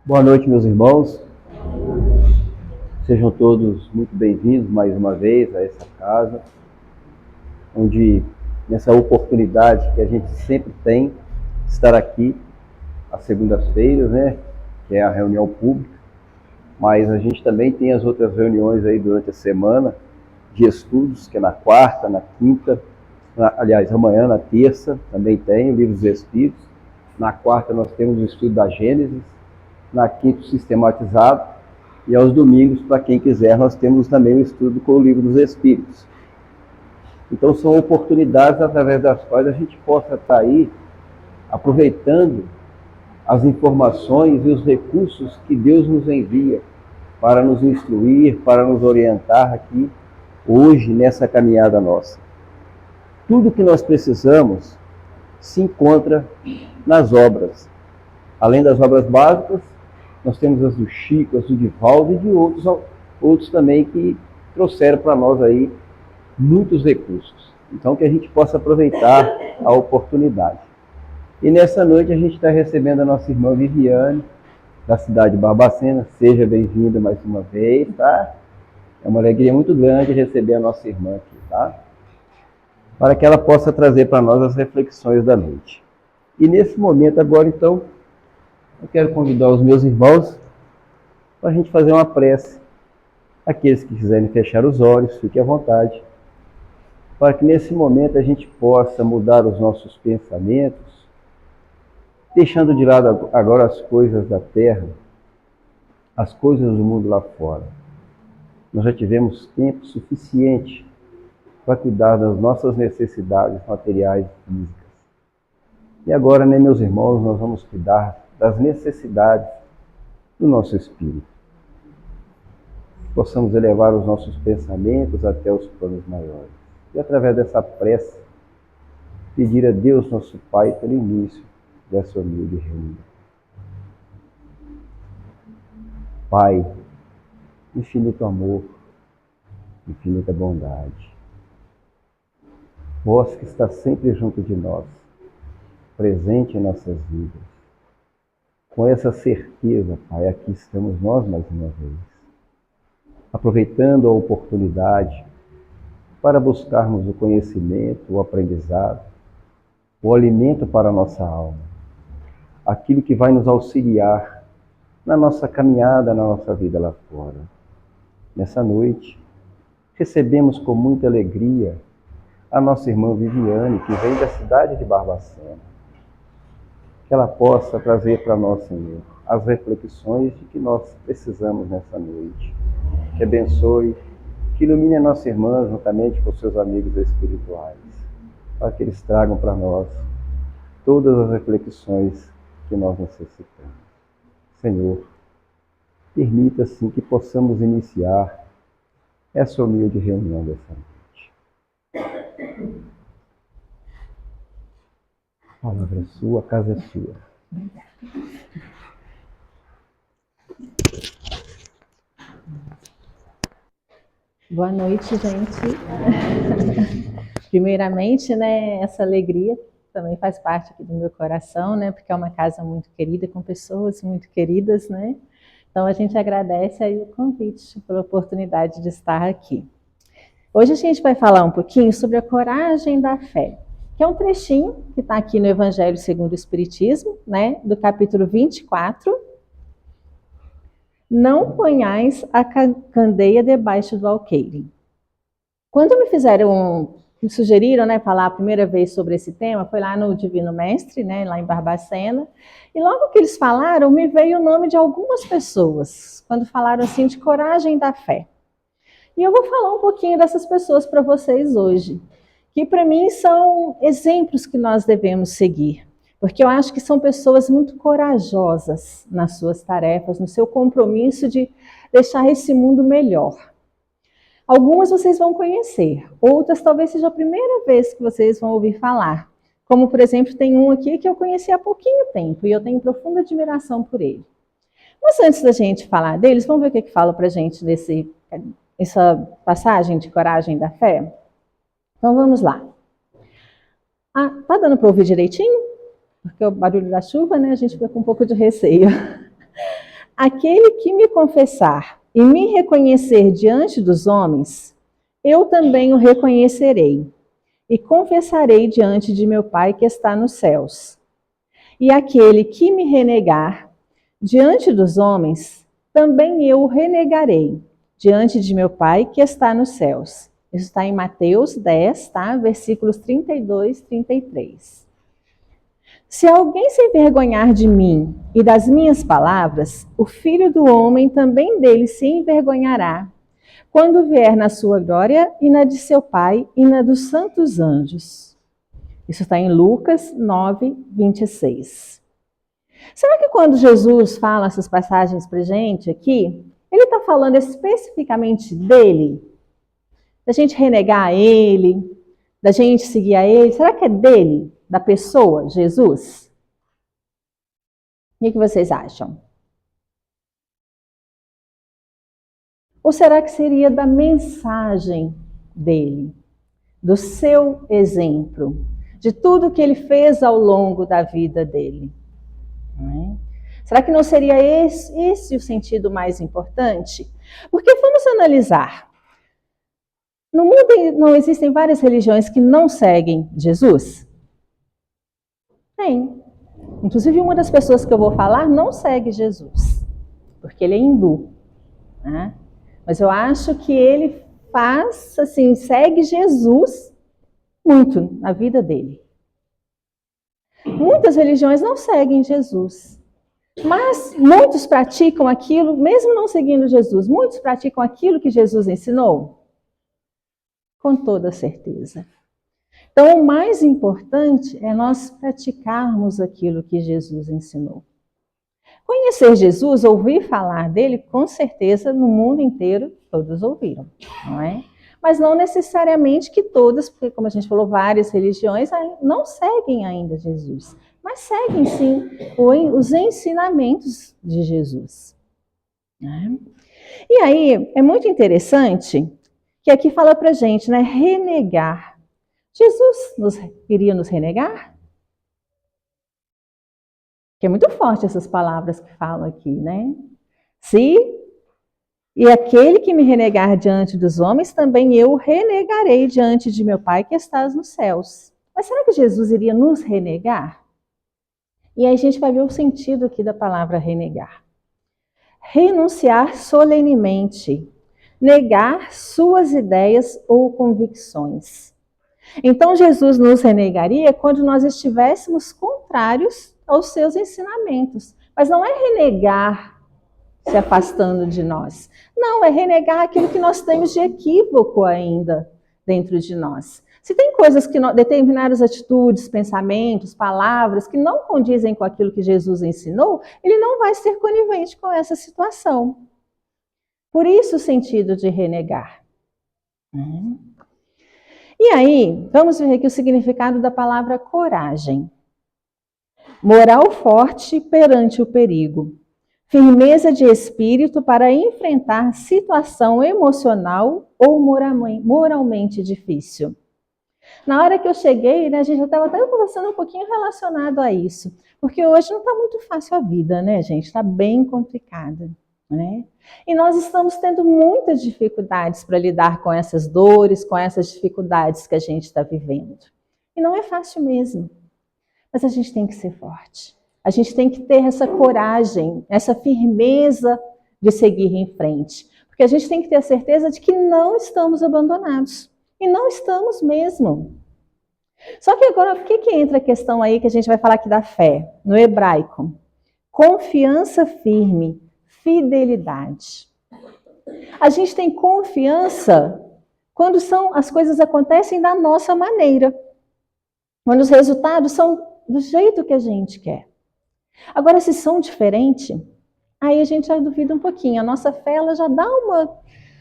Boa noite, meus irmãos. Sejam todos muito bem-vindos mais uma vez a essa casa, onde, nessa oportunidade que a gente sempre tem de estar aqui às segundas-feiras, né, que é a reunião pública, mas a gente também tem as outras reuniões aí durante a semana de estudos, que é na quarta, na quinta, aliás, amanhã, na terça, também tem o Livro dos Espíritos. Na quarta nós temos o estudo da Gênesis, na quinta o sistematizado, e aos domingos, para quem quiser, nós temos também o estudo com o Livro dos Espíritos. Então são oportunidades através das quais a gente possa estar aí aproveitando as informações e os recursos que Deus nos envia para nos instruir, para nos orientar aqui hoje nessa caminhada nossa. Tudo que nós precisamos se encontra nas obras. Além das obras básicas, nós temos as do Chico, as do Divaldo e de outros também que trouxeram para nós aí muitos recursos. Então que a gente possa aproveitar a oportunidade. E nessa noite a gente está recebendo a nossa irmã Viviane, da cidade de Barbacena. Seja bem-vinda mais uma vez, tá? É uma alegria muito grande receber a nossa irmã aqui, tá? Para que ela possa trazer para nós as reflexões da noite. E nesse momento agora, então, eu quero convidar os meus irmãos para a gente fazer uma prece. Aqueles que quiserem fechar os olhos, fiquem à vontade, para que nesse momento a gente possa mudar os nossos pensamentos, deixando de lado agora as coisas da terra, as coisas do mundo lá fora. Nós já tivemos tempo suficiente para cuidar das nossas necessidades materiais e físicas. E agora, né, meus irmãos, nós vamos cuidar das necessidades do nosso espírito. Possamos elevar os nossos pensamentos até os planos maiores. E através dessa prece, pedir a Deus, nosso Pai, pelo início dessa humilde reunião. Pai, infinito amor, infinita bondade, vós que está sempre junto de nós, presente em nossas vidas, com essa certeza, Pai, aqui estamos nós mais uma vez, aproveitando a oportunidade para buscarmos o conhecimento, o aprendizado, o alimento para a nossa alma, aquilo que vai nos auxiliar na nossa caminhada, na nossa vida lá fora. Nessa noite, recebemos com muita alegria a nossa irmã Viviane, que vem da cidade de Barbacena. Que ela possa trazer para nós, Senhor, as reflexões de que nós precisamos nessa noite. Que abençoe, que ilumine a nossa irmã juntamente com seus amigos espirituais, para que eles tragam para nós todas as reflexões que nós necessitamos. Senhor, permita assim que possamos iniciar essa humilde reunião dessa noite. A palavra é sua, a casa é sua. Boa noite, gente. Primeiramente, né, essa alegria também faz parte aqui do meu coração, né, porque é uma casa muito querida, com pessoas muito queridas, né. Então a gente agradece aí o convite pela oportunidade de estar aqui. Hoje a gente vai falar um pouquinho sobre a coragem da fé, que é um trechinho que está aqui no Evangelho segundo o Espiritismo, né, do capítulo 24. Não ponhais a candeia debaixo do alqueire. Quando me sugeriram, né, falar a primeira vez sobre esse tema, foi lá no Divino Mestre, né, lá em Barbacena, e logo que eles falaram, me veio o nome de algumas pessoas, quando falaram assim de coragem da fé. E eu vou falar um pouquinho dessas pessoas para vocês hoje, que para mim são exemplos que nós devemos seguir, porque eu acho que são pessoas muito corajosas nas suas tarefas, no seu compromisso de deixar esse mundo melhor. Algumas vocês vão conhecer, outras talvez seja a primeira vez que vocês vão ouvir falar. Como, por exemplo, tem um aqui que eu conheci há pouquinho tempo e eu tenho profunda admiração por ele. Mas antes da gente falar deles, vamos ver o que fala para a gente nessa passagem de coragem da fé? Então vamos lá. Tá dando para ouvir direitinho? Porque o barulho da chuva, né, a gente fica com um pouco de receio. aquele que me confessar e me reconhecer diante dos homens, eu também o reconhecerei e confessarei diante de meu Pai que está nos céus. E aquele que me renegar diante dos homens, também eu o renegarei diante de meu Pai que está nos céus. Isso está em Mateus 10, tá? Versículos 32 e 33. Se alguém se envergonhar de mim e das minhas palavras, o Filho do Homem também dele se envergonhará, quando vier na sua glória e na de seu Pai e na dos santos anjos. Isso está em Lucas 9, 26. Será que quando Jesus fala essas passagens para a gente aqui, ele está falando especificamente dele? Da gente renegar a ele, da gente seguir a ele? Será que é dele, da pessoa, Jesus? O que vocês acham? Ou será que seria da mensagem dele, do seu exemplo, de tudo que ele fez ao longo da vida dele? Será que não seria esse o sentido mais importante? Porque vamos analisar. No mundo não existem várias religiões que não seguem Jesus? Tem. Inclusive, uma das pessoas que eu vou falar não segue Jesus, porque ele é hindu, né? Mas eu acho que ele segue Jesus muito na vida dele. Muitas religiões não seguem Jesus, mas muitos praticam aquilo, mesmo não seguindo Jesus, muitos praticam aquilo que Jesus ensinou? Com toda certeza. Então, o mais importante é nós praticarmos aquilo que Jesus ensinou. Conhecer Jesus, ouvir falar dele, com certeza, no mundo inteiro, todos ouviram, não é? Mas não necessariamente que todas, porque como a gente falou, várias religiões não seguem ainda Jesus, mas seguem sim os ensinamentos de Jesus. Né? E aí, é muito interessante que aqui fala pra gente, né, renegar. Jesus iria nos renegar? Que é muito forte essas palavras que falam aqui, né? E aquele que me renegar diante dos homens, também eu o renegarei diante de meu Pai que estás nos céus. Mas será que Jesus iria nos renegar? E aí a gente vai ver o sentido aqui da palavra renegar. Renunciar solenemente, negar suas ideias ou convicções. Então Jesus nos renegaria quando nós estivéssemos contrários aos seus ensinamentos. Mas não é renegar se afastando de nós. Não, é renegar aquilo que nós temos de equívoco ainda dentro de nós. Se tem coisas determinadas atitudes, pensamentos, palavras que não condizem com aquilo que Jesus ensinou, ele não vai ser conivente com essa situação. Por isso o sentido de renegar. E aí, vamos ver aqui o significado da palavra coragem. Moral forte perante o perigo. Firmeza de espírito para enfrentar situação emocional ou moralmente difícil. Na hora que eu cheguei, né, a gente já estava até conversando um pouquinho relacionado a isso. Porque hoje não está muito fácil a vida, né, gente? Está bem complicada, né? E nós estamos tendo muitas dificuldades para lidar com essas dores, com essas dificuldades que a gente está vivendo. E não é fácil mesmo. Mas a gente tem que ser forte. A gente tem que ter essa coragem, essa firmeza de seguir em frente. Porque a gente tem que ter a certeza de que não estamos abandonados. E não estamos mesmo. Só que agora, o que entra a questão aí que a gente vai falar aqui da fé, no hebraico? Confiança firme, fidelidade. A gente tem confiança quando as coisas acontecem da nossa maneira. Quando os resultados são do jeito que a gente quer. Agora, se são diferentes, aí a gente já duvida um pouquinho. A nossa fé ela já dá uma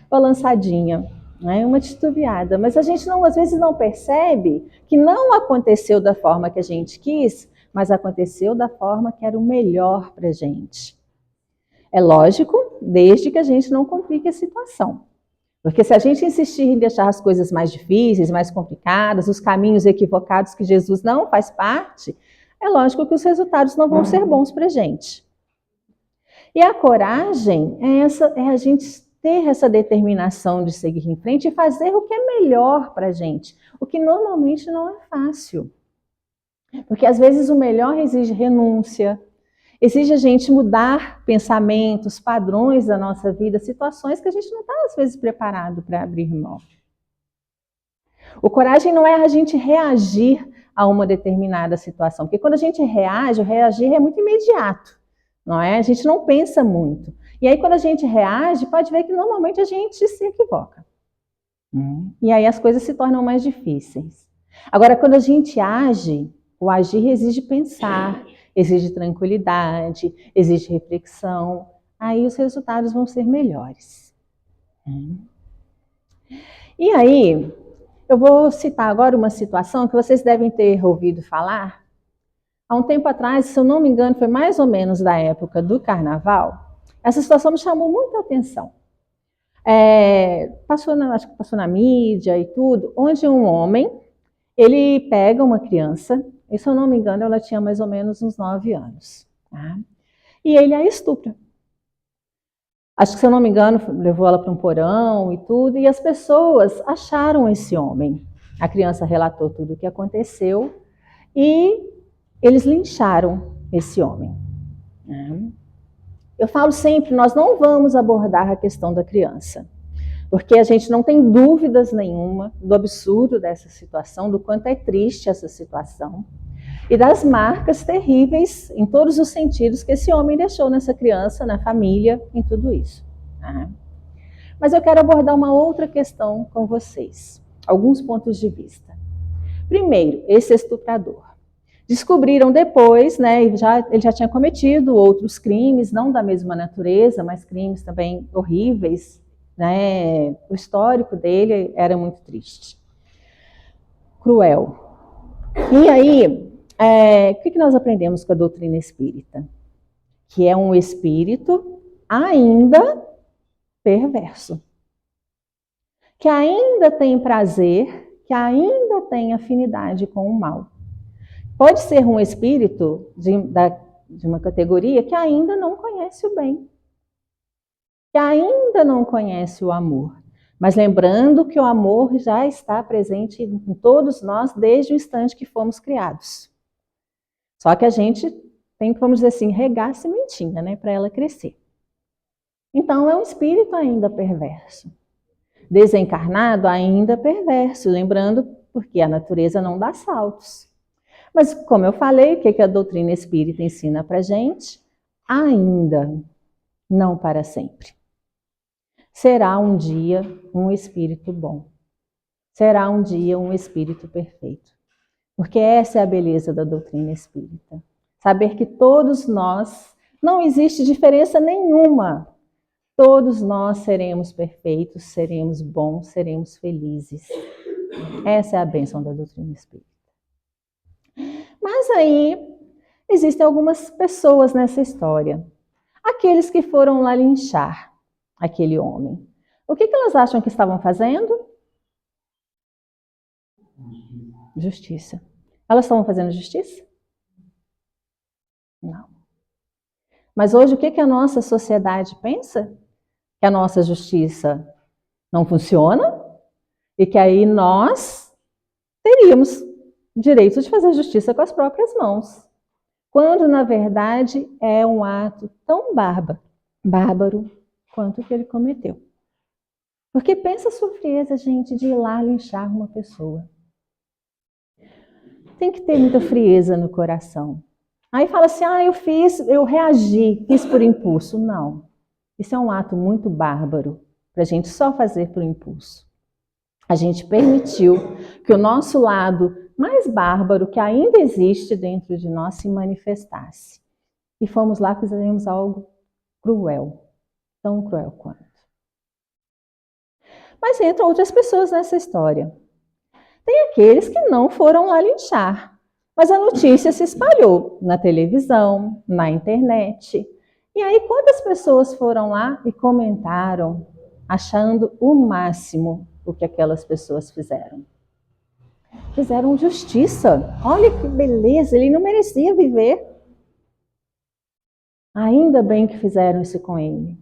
balançadinha, né? Uma titubeada. Mas a gente às vezes não percebe que não aconteceu da forma que a gente quis, mas aconteceu da forma que era o melhor para a gente. É lógico, desde que a gente não complique a situação. Porque se a gente insistir em deixar as coisas mais difíceis, mais complicadas, os caminhos equivocados que Jesus não faz parte, é lógico que os resultados não vão ser bons para a gente. E a coragem é a gente ter essa determinação de seguir em frente e fazer o que é melhor para a gente, o que normalmente não é fácil. Porque às vezes o melhor exige renúncia, exige a gente mudar pensamentos, padrões da nossa vida, situações que a gente não está às vezes preparado para abrir mão. O coragem não é a gente reagir a uma determinada situação, porque quando a gente reage, o reagir é muito imediato, não é? A gente não pensa muito. E aí quando a gente reage, pode ver que normalmente a gente se equivoca. E aí as coisas se tornam mais difíceis. Agora, quando a gente age, o agir exige pensar, exige tranquilidade, exige reflexão, aí os resultados vão ser melhores. E aí, eu vou citar agora uma situação que vocês devem ter ouvido falar. Há um tempo atrás, se eu não me engano, foi mais ou menos da época do carnaval, essa situação me chamou muita atenção. Acho que passou na mídia e tudo, onde um homem, ele pega uma criança, e se eu não me engano, ela tinha mais ou menos uns 9 anos. Tá? E ele a estupra. Acho que, se eu não me engano, levou ela para um porão e tudo, e as pessoas acharam esse homem. A criança relatou tudo o que aconteceu e eles lincharam esse homem. Eu falo sempre, nós não vamos abordar a questão da criança, porque a gente não tem dúvidas nenhuma do absurdo dessa situação, do quanto é triste essa situação, e das marcas terríveis, em todos os sentidos, que esse homem deixou nessa criança, na família, em tudo isso. Mas eu quero abordar uma outra questão com vocês, alguns pontos de vista. Primeiro, esse estuprador. Descobriram depois, né, ele já tinha cometido outros crimes, não da mesma natureza, mas crimes também horríveis, né? O histórico dele era muito triste, cruel. E aí, o que nós aprendemos com a doutrina espírita? Que é um espírito ainda perverso, que ainda tem prazer, que ainda tem afinidade com o mal. Pode ser um espírito de uma categoria que ainda não conhece o bem, que ainda não conhece o amor. Mas lembrando que o amor já está presente em todos nós desde o instante que fomos criados. Só que a gente tem que, vamos dizer assim, regar a sementinha, né, para ela crescer. Então é um espírito ainda perverso. Desencarnado ainda perverso, lembrando porque a natureza não dá saltos. Mas, como eu falei, o que a doutrina espírita ensina para a gente? Ainda, não para sempre. Será um dia um espírito bom. Será um dia um espírito perfeito. Porque essa é a beleza da doutrina espírita. Saber que todos nós, não existe diferença nenhuma. Todos nós seremos perfeitos, seremos bons, seremos felizes. Essa é a bênção da doutrina espírita. Mas aí, existem algumas pessoas nessa história. Aqueles que foram lá linchar aquele homem. O que elas acham que estavam fazendo? Justiça. Elas estavam fazendo justiça? Não. Mas hoje o que a nossa sociedade pensa? Que a nossa justiça não funciona e que aí nós teríamos direito de fazer justiça com as próprias mãos. Quando, na verdade, é um ato tão bárbaro quanto o que ele cometeu. Porque pensa a frieza, gente, de ir lá linchar uma pessoa. Tem que ter muita frieza no coração. Aí fala assim, eu reagi, fiz por impulso. Não, isso é um ato muito bárbaro para a gente só fazer por impulso. A gente permitiu que o nosso lado mais bárbaro, que ainda existe dentro de nós, se manifestasse. E fomos lá e fizemos algo cruel, tão cruel quanto. Mas entram outras pessoas nessa história. Tem aqueles que não foram lá linchar, mas a notícia se espalhou na televisão, na internet. E aí quantas pessoas foram lá e comentaram, achando o máximo o que aquelas pessoas fizeram? Fizeram justiça. Olha que beleza, ele não merecia viver. Ainda bem que fizeram isso com ele.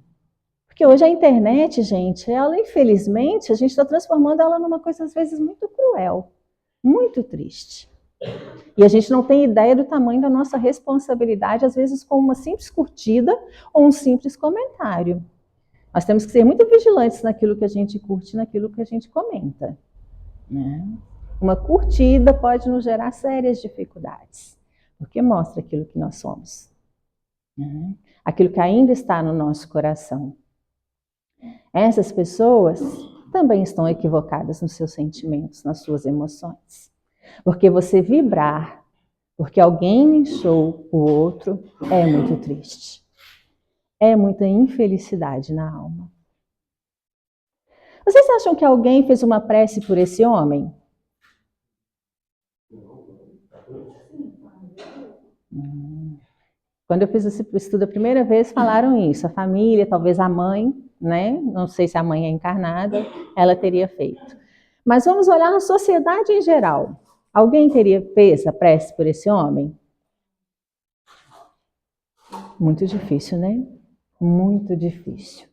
Porque hoje a internet, gente, ela infelizmente, a gente está transformando ela numa coisa às vezes muito cruel, muito triste. E a gente não tem ideia do tamanho da nossa responsabilidade, às vezes com uma simples curtida ou um simples comentário. Nós temos que ser muito vigilantes naquilo que a gente curte, naquilo que a gente comenta, né? Uma curtida pode nos gerar sérias dificuldades, porque mostra aquilo que nós somos, né? Aquilo que ainda está no nosso coração. Essas pessoas também estão equivocadas nos seus sentimentos, nas suas emoções. Porque você vibrar, porque alguém linchou o outro, é muito triste. É muita infelicidade na alma. Vocês acham que alguém fez uma prece por esse homem? Quando eu fiz esse estudo a primeira vez, falaram isso. A família, talvez a mãe, né? Não sei se a mãe é encarnada, ela teria feito. Mas vamos olhar na sociedade em geral. Alguém fez a prece por esse homem? Muito difícil, né? Muito difícil.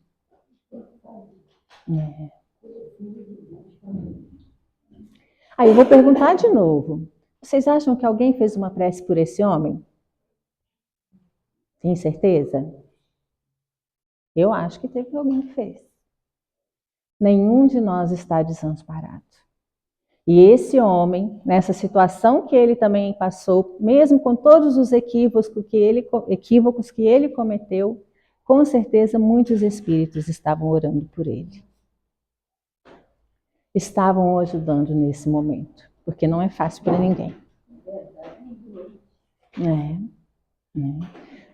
Aí eu vou perguntar de novo. Vocês acham que alguém fez uma prece por esse homem? Tem certeza? Eu acho que teve alguém que fez. Nenhum de nós está desamparado. E esse homem, nessa situação que ele também passou, mesmo com todos os equívocos que ele cometeu, com certeza muitos espíritos estavam orando por ele. Estavam o ajudando nesse momento, porque não é fácil para ninguém.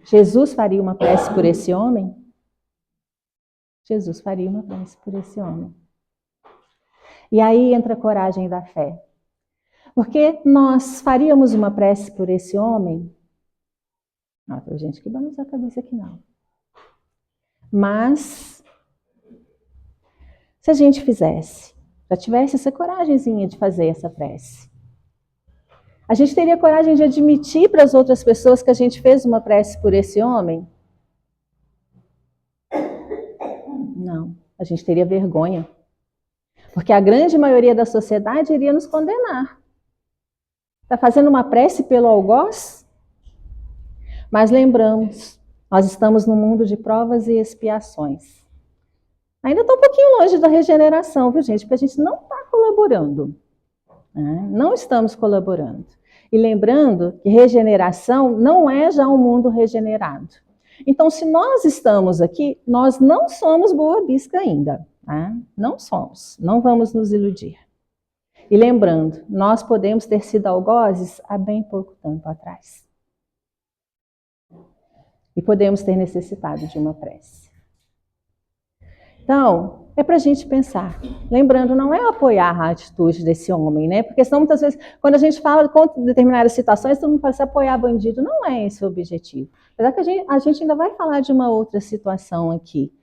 Jesus faria uma prece por esse homem? Jesus faria uma prece por esse homem. E aí entra a coragem da fé. Porque nós faríamos uma prece por esse homem? Não, tem gente que balança a cabeça aqui não. Mas, se a gente fizesse, já tivesse essa coragemzinha de fazer essa prece, a gente teria coragem de admitir para as outras pessoas que a gente fez uma prece por esse homem? Não, a gente teria vergonha. Porque a grande maioria da sociedade iria nos condenar. Está fazendo uma prece pelo algoz? Mas lembramos, nós estamos num mundo de provas e expiações. Ainda está um pouquinho longe da regeneração, viu, gente? Porque a gente não está colaborando. Né? Não estamos colaborando. E lembrando que regeneração não é já um mundo regenerado. Então, se nós estamos aqui, nós não somos Boa Bisca ainda. Tá? Não somos. Não vamos nos iludir. E lembrando, nós podemos ter sido algozes há bem pouco tempo atrás. E podemos ter necessitado de uma prece. Então, é para a gente pensar. Lembrando, não é apoiar a atitude desse homem, né? Porque senão, muitas vezes, quando a gente fala contra determinadas situações, todo mundo fala assim, apoiar bandido. Não é esse o objetivo. Apesar que a gente ainda vai falar de uma outra situação aqui.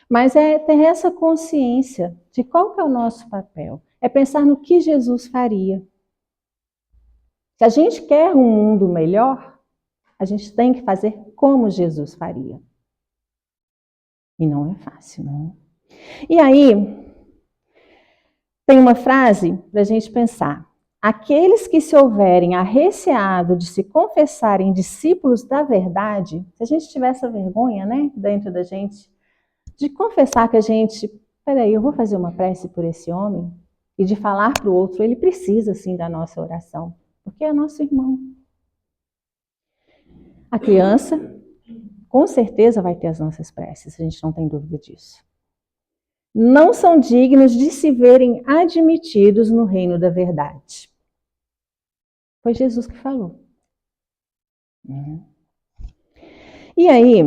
Mas é ter essa consciência de qual que é o nosso papel. É pensar no que Jesus faria. Se a gente quer um mundo melhor, a gente tem que fazer como Jesus faria. E não é fácil, não. E aí, tem uma frase para a gente pensar. Aqueles que se houverem arreceado de se confessarem discípulos da verdade, se a gente tivesse essa vergonha, né, dentro da gente, de confessar que a gente, peraí, eu vou fazer uma prece por esse homem, e de falar para o outro, ele precisa sim da nossa oração, porque é nosso irmão. A criança, com certeza, vai ter as nossas preces, a gente não tem dúvida disso. Não são dignos de se verem admitidos no reino da verdade. Foi Jesus que falou. E aí,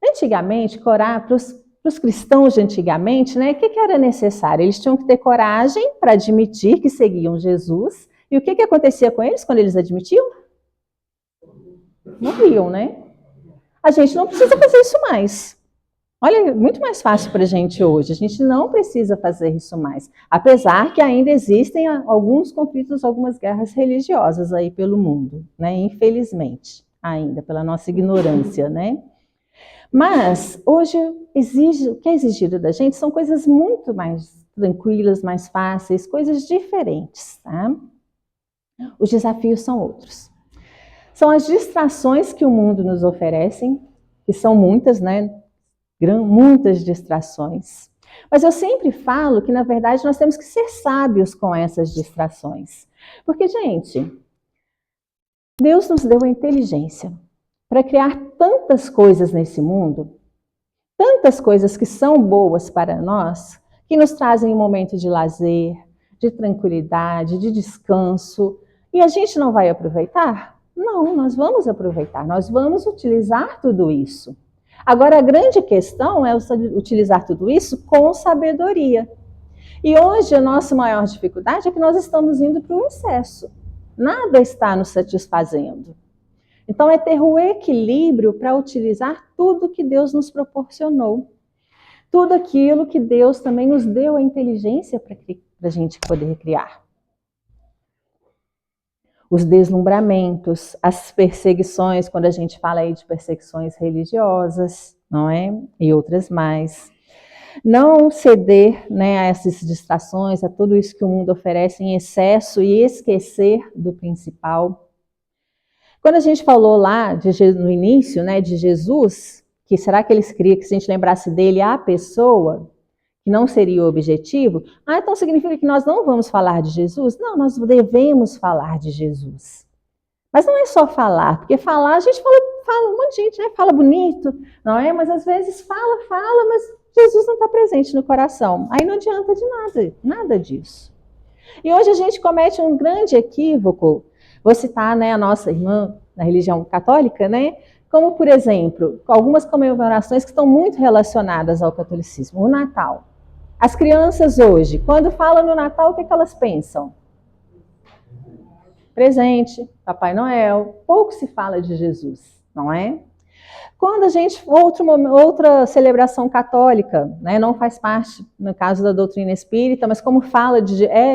antigamente, orar para os cristãos de antigamente, né, o que era necessário? Eles tinham que ter coragem para admitir que seguiam Jesus. E o que acontecia com eles quando eles admitiam? Morriam, né? A gente não precisa fazer isso mais. Olha, é muito mais fácil para a gente hoje. A gente não precisa fazer isso mais. Apesar que ainda existem alguns conflitos, algumas guerras religiosas aí pelo mundo, né? Infelizmente, ainda, pela nossa ignorância, né? Mas hoje o que é exigido da gente são coisas muito mais tranquilas, mais fáceis, coisas diferentes, tá? Os desafios são outros. São as distrações que o mundo nos oferece, que são muitas, né? Muitas distrações. Mas eu sempre falo que, na verdade, nós temos que ser sábios com essas distrações. Porque, gente, Deus nos deu a inteligência para criar tantas coisas nesse mundo, tantas coisas que são boas para nós, que nos trazem um momento de lazer, de tranquilidade, de descanso, e a gente não vai aproveitar? Não, nós vamos aproveitar, nós vamos utilizar tudo isso. Agora, a grande questão é utilizar tudo isso com sabedoria. E hoje a nossa maior dificuldade é que nós estamos indo para o excesso. Nada está nos satisfazendo. Então, é ter o equilíbrio para utilizar tudo que Deus nos proporcionou. Tudo aquilo que Deus também nos deu a inteligência para a gente poder criar. Os deslumbramentos, as perseguições, quando a gente fala aí de perseguições religiosas, não é? E outras mais. Não ceder, né, a essas distrações, a tudo isso que o mundo oferece em excesso e esquecer do principal. Quando a gente falou lá no início, né, de Jesus, que será que eles queriam que se a gente lembrasse dele a pessoa, que não seria o objetivo? Então significa que nós não vamos falar de Jesus? Não, nós devemos falar de Jesus. Mas não é só falar, porque falar, a gente fala um monte de gente, né? Fala bonito, não é? Mas às vezes fala, mas Jesus não está presente no coração. Aí não adianta de nada disso. E hoje a gente comete um grande equívoco. Vou citar, né, a nossa irmã na religião católica, né? Como, por exemplo, algumas comemorações que estão muito relacionadas ao catolicismo. O Natal. As crianças hoje, quando falam no Natal, o que elas pensam? Presente, Papai Noel. Pouco se fala de Jesus, não é? Quando a gente, outra celebração católica, né, não faz parte, no caso da doutrina espírita, mas como fala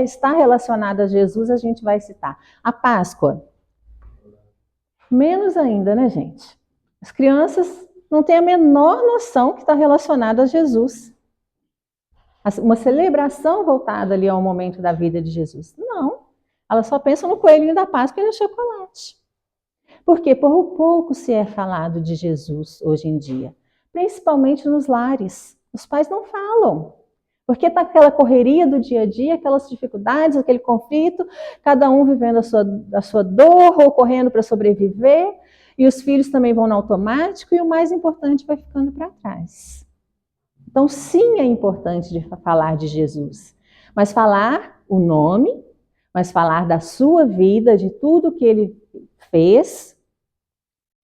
está relacionada a Jesus, a gente vai citar. A Páscoa. Menos ainda, né, gente? As crianças não têm a menor noção que está relacionada a Jesus. Uma celebração voltada ali ao momento da vida de Jesus. Não. Elas só pensam no coelhinho da Páscoa e no chocolate. Porque por pouco se é falado de Jesus hoje em dia, principalmente nos lares. Os pais não falam, porque está aquela correria do dia a dia, aquelas dificuldades, aquele conflito, cada um vivendo a sua dor ou correndo para sobreviver, e os filhos também vão no automático, e o mais importante vai ficando para trás. Então, sim, é importante de falar de Jesus, mas falar o nome, mas falar da sua vida, de tudo que ele fez,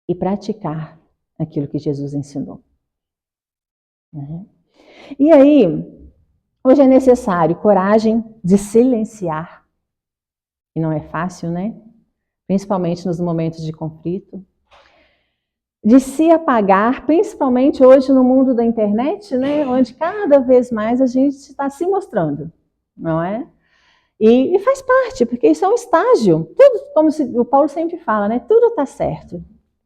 e praticar aquilo que Jesus ensinou. E aí, hoje é necessário coragem de silenciar, e não é fácil, né? Principalmente nos momentos de conflito. De se apagar, principalmente hoje no mundo da internet, né? Onde cada vez mais a gente está se mostrando, não é? E faz parte, porque isso é um estágio. Tudo, como o Paulo sempre fala, né? Tudo está certo.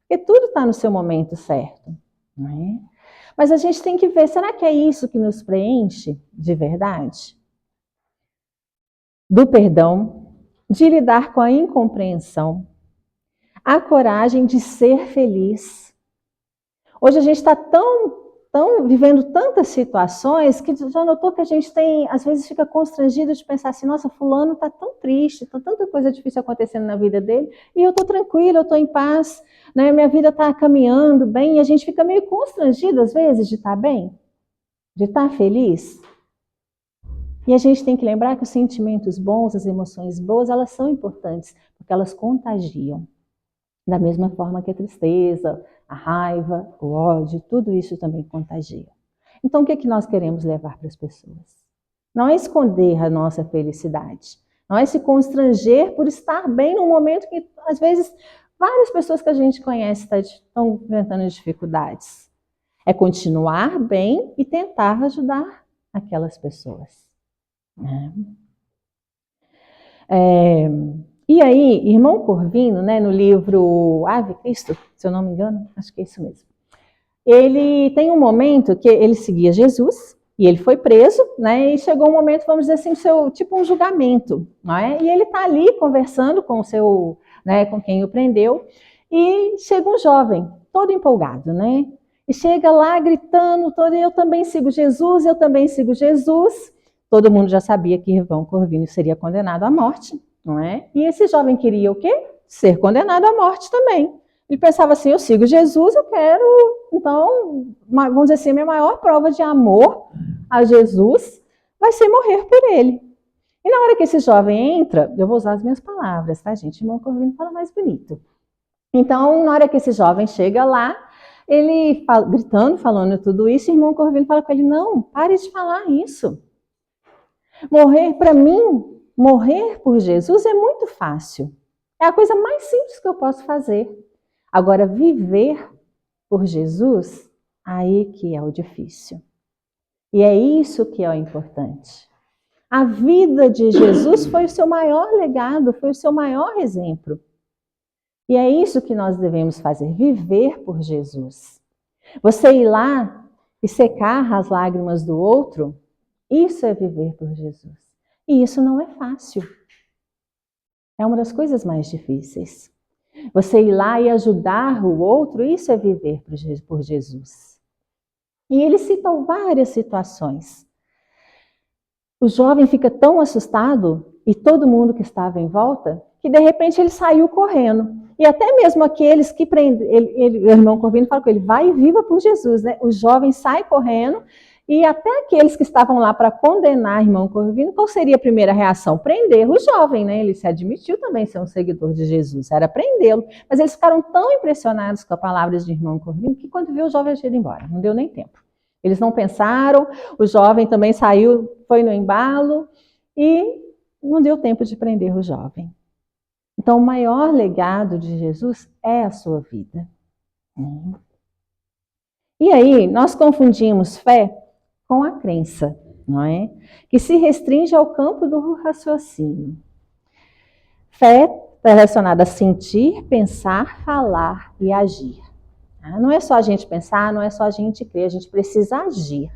Porque tudo está no seu momento certo. Não é? Mas a gente tem que ver, será que é isso que nos preenche de verdade? Do perdão, de lidar com a incompreensão, a coragem de ser feliz. Hoje a gente está vivendo tantas situações que já notou que a gente às vezes fica constrangido de pensar assim, nossa, fulano está tão triste, está tanta coisa difícil acontecendo na vida dele, e eu estou tranquila, eu estou em paz, né? Minha vida está caminhando bem, e a gente fica meio constrangido às vezes de estar bem, de estar feliz. E a gente tem que lembrar que os sentimentos bons, as emoções boas, elas são importantes, porque elas contagiam. Da mesma forma que a tristeza, a raiva, o ódio, tudo isso também contagia. Então, o que é que nós queremos levar para as pessoas? Não é esconder a nossa felicidade, não é se constranger por estar bem num momento que, às vezes, várias pessoas que a gente conhece estão enfrentando dificuldades. É continuar bem e tentar ajudar aquelas pessoas. E aí, irmão Corvino, né, no livro Ave Cristo, se eu não me engano, acho que é isso mesmo. ele tem um momento que ele seguia Jesus, e ele foi preso, né? E chegou um momento, vamos dizer assim, tipo um julgamento, não é? E ele está ali conversando com o seu, né, com quem o prendeu, e chega um jovem, todo empolgado, né? E chega lá gritando, eu também sigo Jesus, eu também sigo Jesus. Todo mundo já sabia que João Corvino seria condenado à morte, não é? E esse jovem queria o quê? Ser condenado à morte também. Ele pensava assim, eu sigo Jesus, eu quero, então, vamos dizer assim, a minha maior prova de amor a Jesus vai ser morrer por ele. E na hora que esse jovem entra, eu vou usar as minhas palavras, tá, gente? Irmão Corvino fala mais bonito. Então, na hora que esse jovem chega lá, ele gritando, falando tudo isso, e o irmão Corvino fala com ele, não, pare de falar isso. Morrer para mim, morrer por Jesus é muito fácil. É a coisa mais simples que eu posso fazer. Agora, viver por Jesus, aí que é o difícil. E é isso que é o importante. A vida de Jesus foi o seu maior legado, foi o seu maior exemplo. E é isso que nós devemos fazer, viver por Jesus. Você ir lá e secar as lágrimas do outro, isso é viver por Jesus. E isso não é fácil. É uma das coisas mais difíceis. Você ir lá e ajudar o outro, isso é viver por Jesus. E ele citou várias situações. O jovem fica tão assustado, e todo mundo que estava em volta, que de repente ele saiu correndo. E até mesmo aqueles que prendem, o irmão Corvino fala com ele, vai e viva por Jesus, né? O jovem sai correndo, e até aqueles que estavam lá para condenar o irmão Corvino, qual seria a primeira reação? Prender o jovem, né? Ele se admitiu também ser um seguidor de Jesus, era prendê-lo. Mas eles ficaram tão impressionados com as palavras de irmão Corvino, que quando viu o jovem, eles iam embora, não deu nem tempo. Eles não pensaram, o jovem também saiu, foi no embalo, e não deu tempo de prender o jovem. Então, o maior legado de Jesus é a sua vida. E aí, nós confundimos fé com a crença, não é? Que se restringe ao campo do raciocínio. Fé está relacionada a sentir, pensar, falar e agir. Não é só a gente pensar, não é só a gente crer, a gente precisa agir.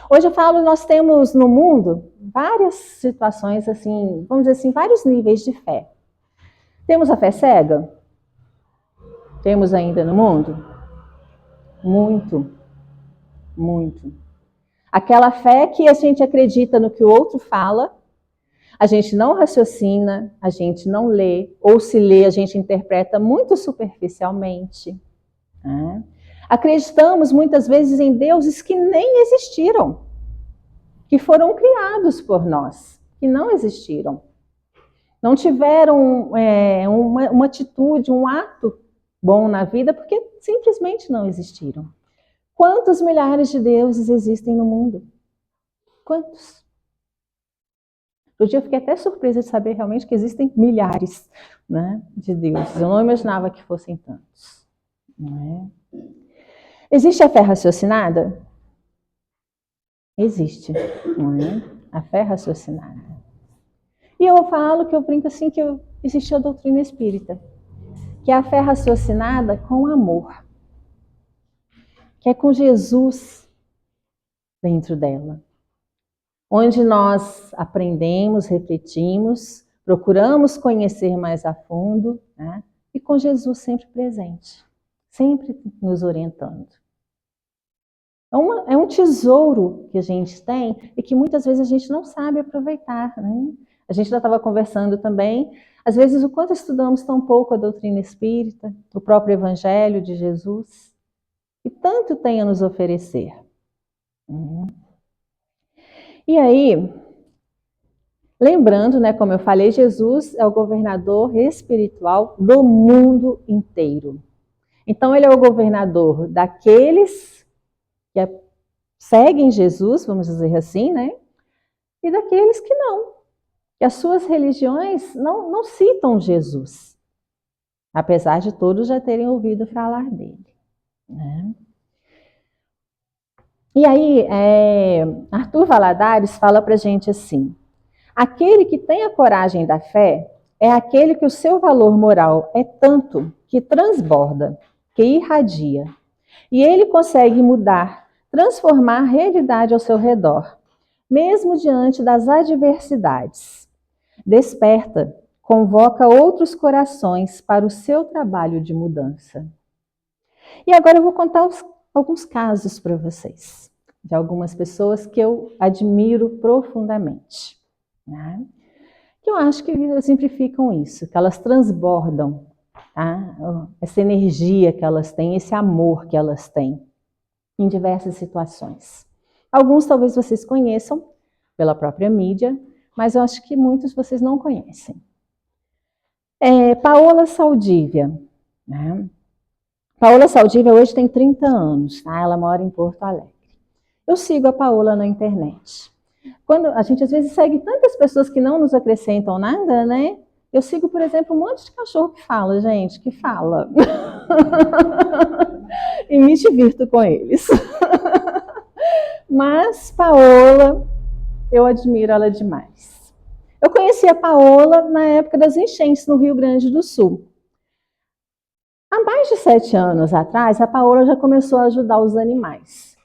Hoje eu falo, nós temos no mundo várias situações, assim, vamos dizer assim, vários níveis de fé. Temos a fé cega? Temos ainda no mundo? Muito, muito. Aquela fé que a gente acredita no que o outro fala, a gente não raciocina, a gente não lê, ou se lê, a gente interpreta muito superficialmente. Acreditamos muitas vezes em deuses que nem existiram, que foram criados por nós, que não existiram. Não tiveram uma atitude, um ato bom na vida, porque simplesmente não existiram. Quantos milhares de deuses existem no mundo? Quantos? Outro dia eu fiquei até surpresa de saber realmente que existem milhares, né, de deuses. Eu não imaginava que fossem tantos. Não é? Existe a fé raciocinada? Existe, não é? A fé raciocinada. E eu falo que eu brinco assim que existe a doutrina espírita, que é a fé raciocinada com amor, que é com Jesus dentro dela, onde nós aprendemos, refletimos, procuramos conhecer mais a fundo, né? E com Jesus sempre presente, sempre nos orientando. É um tesouro que a gente tem e que muitas vezes a gente não sabe aproveitar, né? A gente já estava conversando também, às vezes o quanto estudamos tão pouco a doutrina espírita, o próprio Evangelho de Jesus, que tanto tem a nos oferecer. E aí, lembrando, né, como eu falei, Jesus é o governador espiritual do mundo inteiro. Então, ele é o governador daqueles que seguem Jesus, vamos dizer assim, né? E daqueles que não. Que as suas religiões não citam Jesus, apesar de todos já terem ouvido falar dele. Né? E aí, Arthur Valadares fala para a gente assim, aquele que tem a coragem da fé é aquele que o seu valor moral é tanto que transborda, que irradia, E ele consegue mudar, transformar a realidade ao seu redor, mesmo diante das adversidades. Desperta, convoca outros corações para o seu trabalho de mudança. E agora eu vou contar alguns casos para vocês, de algumas pessoas que eu admiro profundamente, né? Que eu acho que exemplificam isso, que elas transbordam, tá? Essa energia que elas têm, esse amor que elas têm em diversas situações. Alguns talvez vocês conheçam pela própria mídia, mas eu acho que muitos vocês não conhecem. Paola Saldívia, né? Paola Saldívia hoje tem 30 anos, tá? Ela mora em Porto Alegre. Eu sigo a Paola na internet. Quando a gente às vezes segue tantas pessoas que não nos acrescentam nada, né? Eu sigo, por exemplo, um monte de cachorro que fala, gente, que fala. E me divirto com eles. Mas Paola, eu admiro ela demais. Eu conheci a Paola na época das enchentes no Rio Grande do Sul. Há mais de 7 anos atrás, a Paola já começou a ajudar os animais.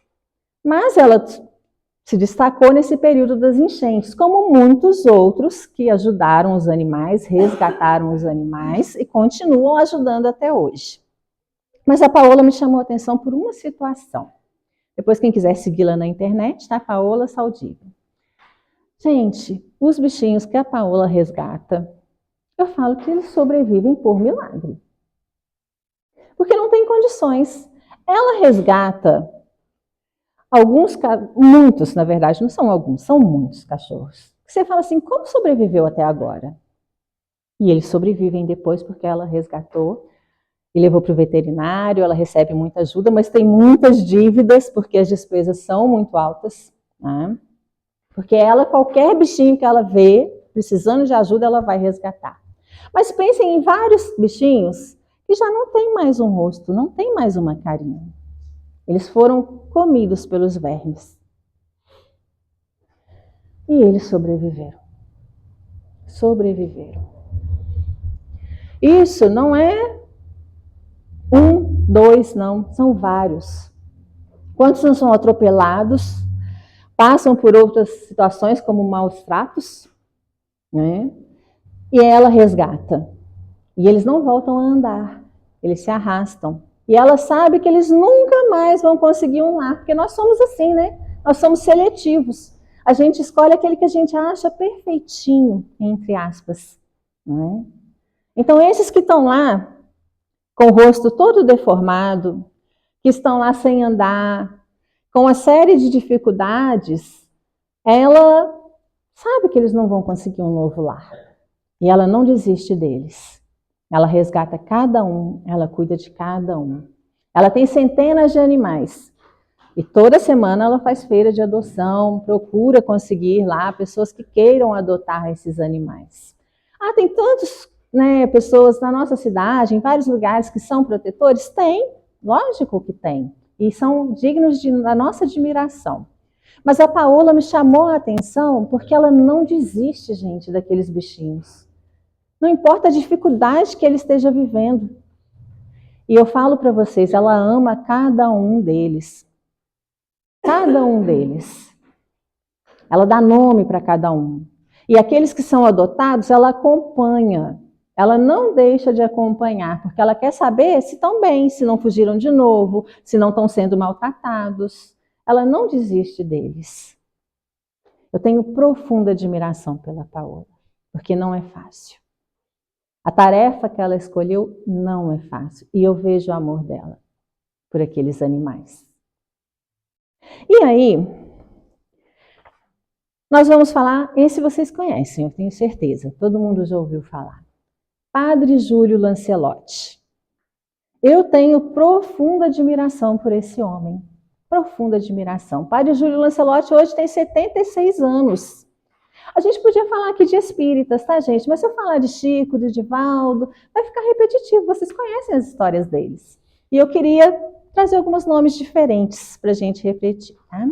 Mas ela se destacou nesse período das enchentes, como muitos outros que ajudaram os animais, resgataram os animais e continuam ajudando até hoje. Mas a Paola me chamou a atenção por uma situação. Depois, quem quiser segui-la na internet, tá? Paola Saldívia. Gente, os bichinhos que a Paola resgata, eu falo que eles sobrevivem por milagre. Porque não tem condições. Ela resgata muitos, na verdade, não são alguns, são muitos cachorros. Você fala assim, como sobreviveu até agora? E eles sobrevivem depois porque ela resgatou e levou para o veterinário, ela recebe muita ajuda, mas tem muitas dívidas porque as despesas são muito altas, né? Porque qualquer bichinho que ela vê precisando de ajuda, ela vai resgatar. Mas pensem em vários bichinhos que já não tem mais um rosto, não tem mais uma carinha. Eles foram comidos pelos vermes. E eles sobreviveram. Sobreviveram. Isso não é 1, 2, não, são vários. Quantos não são atropelados, passam por outras situações como maus tratos, né? E ela resgata. E eles não voltam a andar, eles se arrastam. E ela sabe que eles nunca mais vão conseguir um lar, porque nós somos assim, né? Nós somos seletivos. A gente escolhe aquele que a gente acha perfeitinho, entre aspas, né? Então, esses que estão lá, com o rosto todo deformado, que estão lá sem andar, com uma série de dificuldades, ela sabe que eles não vão conseguir um novo lar. E ela não desiste deles. Ela resgata cada um, ela cuida de cada um. Ela tem centenas de animais. E toda semana ela faz feira de adoção, procura conseguir lá pessoas que queiram adotar esses animais. Tem tantas pessoas na nossa cidade, em vários lugares que são protetores? Tem, lógico que tem. E são dignos da nossa admiração. Mas a Paola me chamou a atenção porque ela não desiste, gente, daqueles bichinhos. Não importa a dificuldade que ele esteja vivendo. E eu falo para vocês, ela ama cada um deles. Cada um deles. Ela dá nome para cada um. E aqueles que são adotados, ela acompanha. Ela não deixa de acompanhar, porque ela quer saber se estão bem, se não fugiram de novo, se não estão sendo maltratados. Ela não desiste deles. Eu tenho profunda admiração pela Paola, porque não é fácil. A tarefa que ela escolheu não é fácil. E eu vejo o amor dela por aqueles animais. E aí, nós vamos falar, esse vocês conhecem, eu tenho certeza. Todo mundo já ouviu falar. Padre Júlio Lancelotti. Eu tenho profunda admiração por esse homem. Profunda admiração. Padre Júlio Lancelotti hoje tem 76 anos. A gente podia falar aqui de espíritas, tá, gente? Mas se eu falar de Chico, de Divaldo, vai ficar repetitivo. Vocês conhecem as histórias deles. E eu queria trazer alguns nomes diferentes para a gente refletir, tá?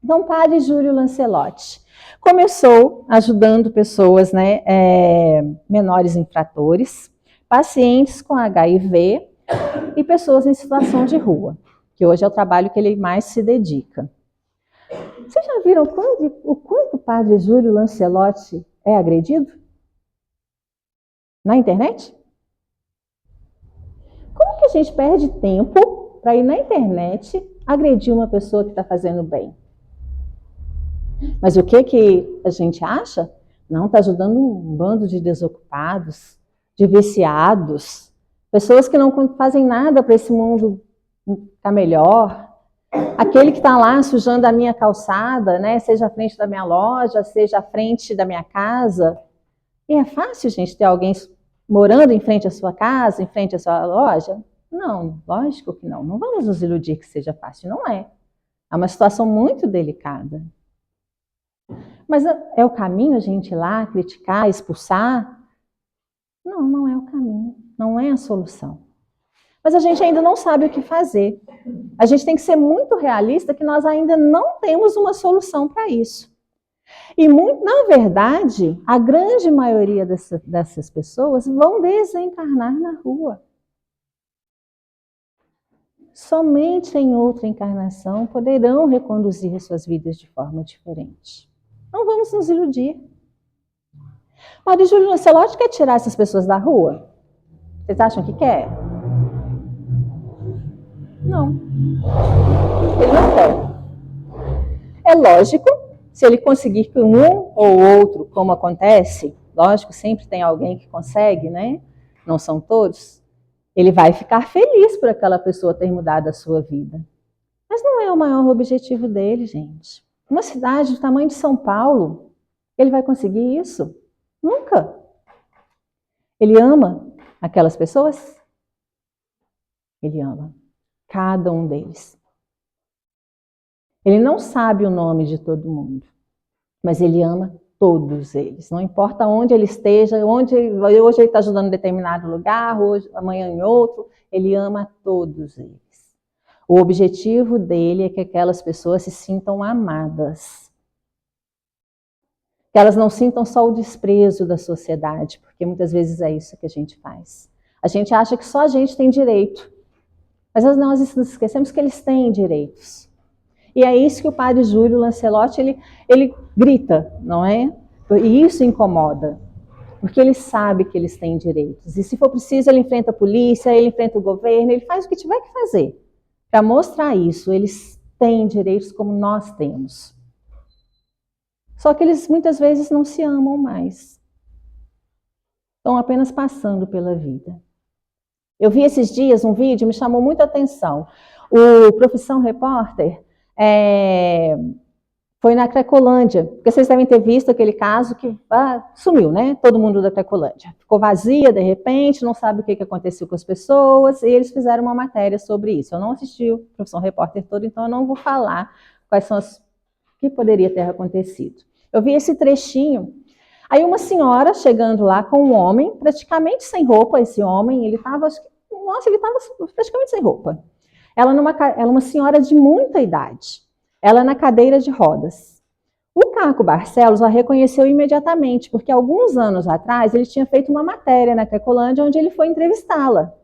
Então, Padre Júlio Lancelotti começou ajudando pessoas, menores infratores, pacientes com HIV e pessoas em situação de rua. que hoje é o trabalho que ele mais se dedica. Vocês já viram o quanto o padre Júlio Lancelotti é agredido? Na internet? Como que a gente perde tempo para ir na internet agredir uma pessoa que está fazendo bem? Mas o que a gente acha? Não, está ajudando um bando de desocupados, de viciados, pessoas que não fazem nada para esse mundo ficar melhor. Aquele que está lá sujando a minha calçada, né? Seja à frente da minha loja, seja à frente da minha casa. E é fácil, gente, ter alguém morando em frente à sua casa, em frente à sua loja? Não, lógico que não. Não vamos nos iludir que seja fácil, não é. É uma situação muito delicada. Mas é o caminho a gente ir lá, criticar, expulsar? Não, não é o caminho, não é a solução. Mas a gente ainda não sabe o que fazer. A gente tem que ser muito realista que nós ainda não temos uma solução para isso. E, na verdade, a grande maioria dessas pessoas vão desencarnar na rua. Somente em outra encarnação poderão reconduzir suas vidas de forma diferente. Não vamos nos iludir. Padre Júlio Lancelotti quer tirar essas pessoas da rua? Vocês acham que quer? Não. Ele não quer. É lógico, se ele conseguir que um ou outro, como acontece, lógico, sempre tem alguém que consegue, né? Não são todos. Ele vai ficar feliz por aquela pessoa ter mudado a sua vida. Mas não é o maior objetivo dele, gente. Uma cidade do tamanho de São Paulo, ele vai conseguir isso? Nunca. Ele ama aquelas pessoas? Ele ama cada um deles. Ele não sabe o nome de todo mundo, mas ele ama todos eles. Não importa onde ele esteja, hoje ele está ajudando em determinado lugar, hoje, amanhã em outro, ele ama todos eles. O objetivo dele é que aquelas pessoas se sintam amadas. Que elas não sintam só o desprezo da sociedade, porque muitas vezes é isso que a gente faz. A gente acha que só a gente tem direito, mas nós nos esquecemos que eles têm direitos. E é isso que o padre Júlio Lancelotti, ele grita, não é? E isso incomoda, porque ele sabe que eles têm direitos. E se for preciso, ele enfrenta a polícia, ele enfrenta o governo, ele faz o que tiver que fazer para mostrar isso. Eles têm direitos como nós temos. Só que eles muitas vezes não se amam mais. Estão apenas passando pela vida. Eu vi esses dias um vídeo, me chamou muita atenção. O Profissão Repórter foi na Cracolândia, porque vocês devem ter visto aquele caso que sumiu, né? Todo mundo da Cracolândia. Ficou vazia, de repente, não sabe o que aconteceu com as pessoas, e eles fizeram uma matéria sobre isso. Eu não assisti o Profissão Repórter todo, então eu não vou falar quais são o que poderia ter acontecido. Eu vi esse trechinho. Aí uma senhora chegando lá com um homem, praticamente sem roupa, esse homem, ele estava praticamente sem roupa. Ela é uma senhora de muita idade. Ela na cadeira de rodas. O Caco Barcelos a reconheceu imediatamente, porque alguns anos atrás ele tinha feito uma matéria na Cracolândia onde ele foi entrevistá-la.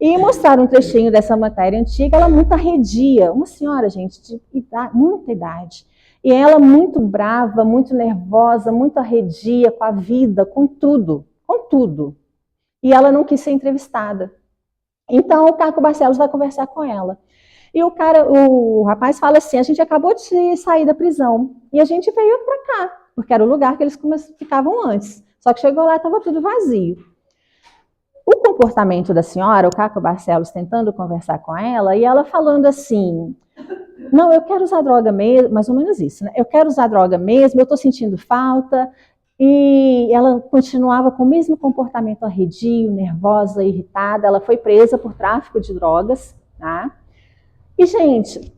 E mostraram um trechinho dessa matéria antiga, ela muito arredia, uma senhora, gente, de idade, muita idade. E ela muito brava, muito nervosa, muito arredia com a vida, com tudo, com tudo. E ela não quis ser entrevistada. Então o Caco Barcelos vai conversar com ela. E o rapaz fala assim, a gente acabou de sair da prisão e a gente veio para cá, porque era o lugar que eles ficavam antes. Só que chegou lá e estava tudo vazio. O comportamento da senhora, o Caco Barcelos tentando conversar com ela, e ela falando assim, não, eu quero usar droga mesmo, mais ou menos isso, né? Eu quero usar droga mesmo, eu estou sentindo falta. E ela continuava com o mesmo comportamento arredio, nervosa, irritada. Ela foi presa por tráfico de drogas, tá? E, gente,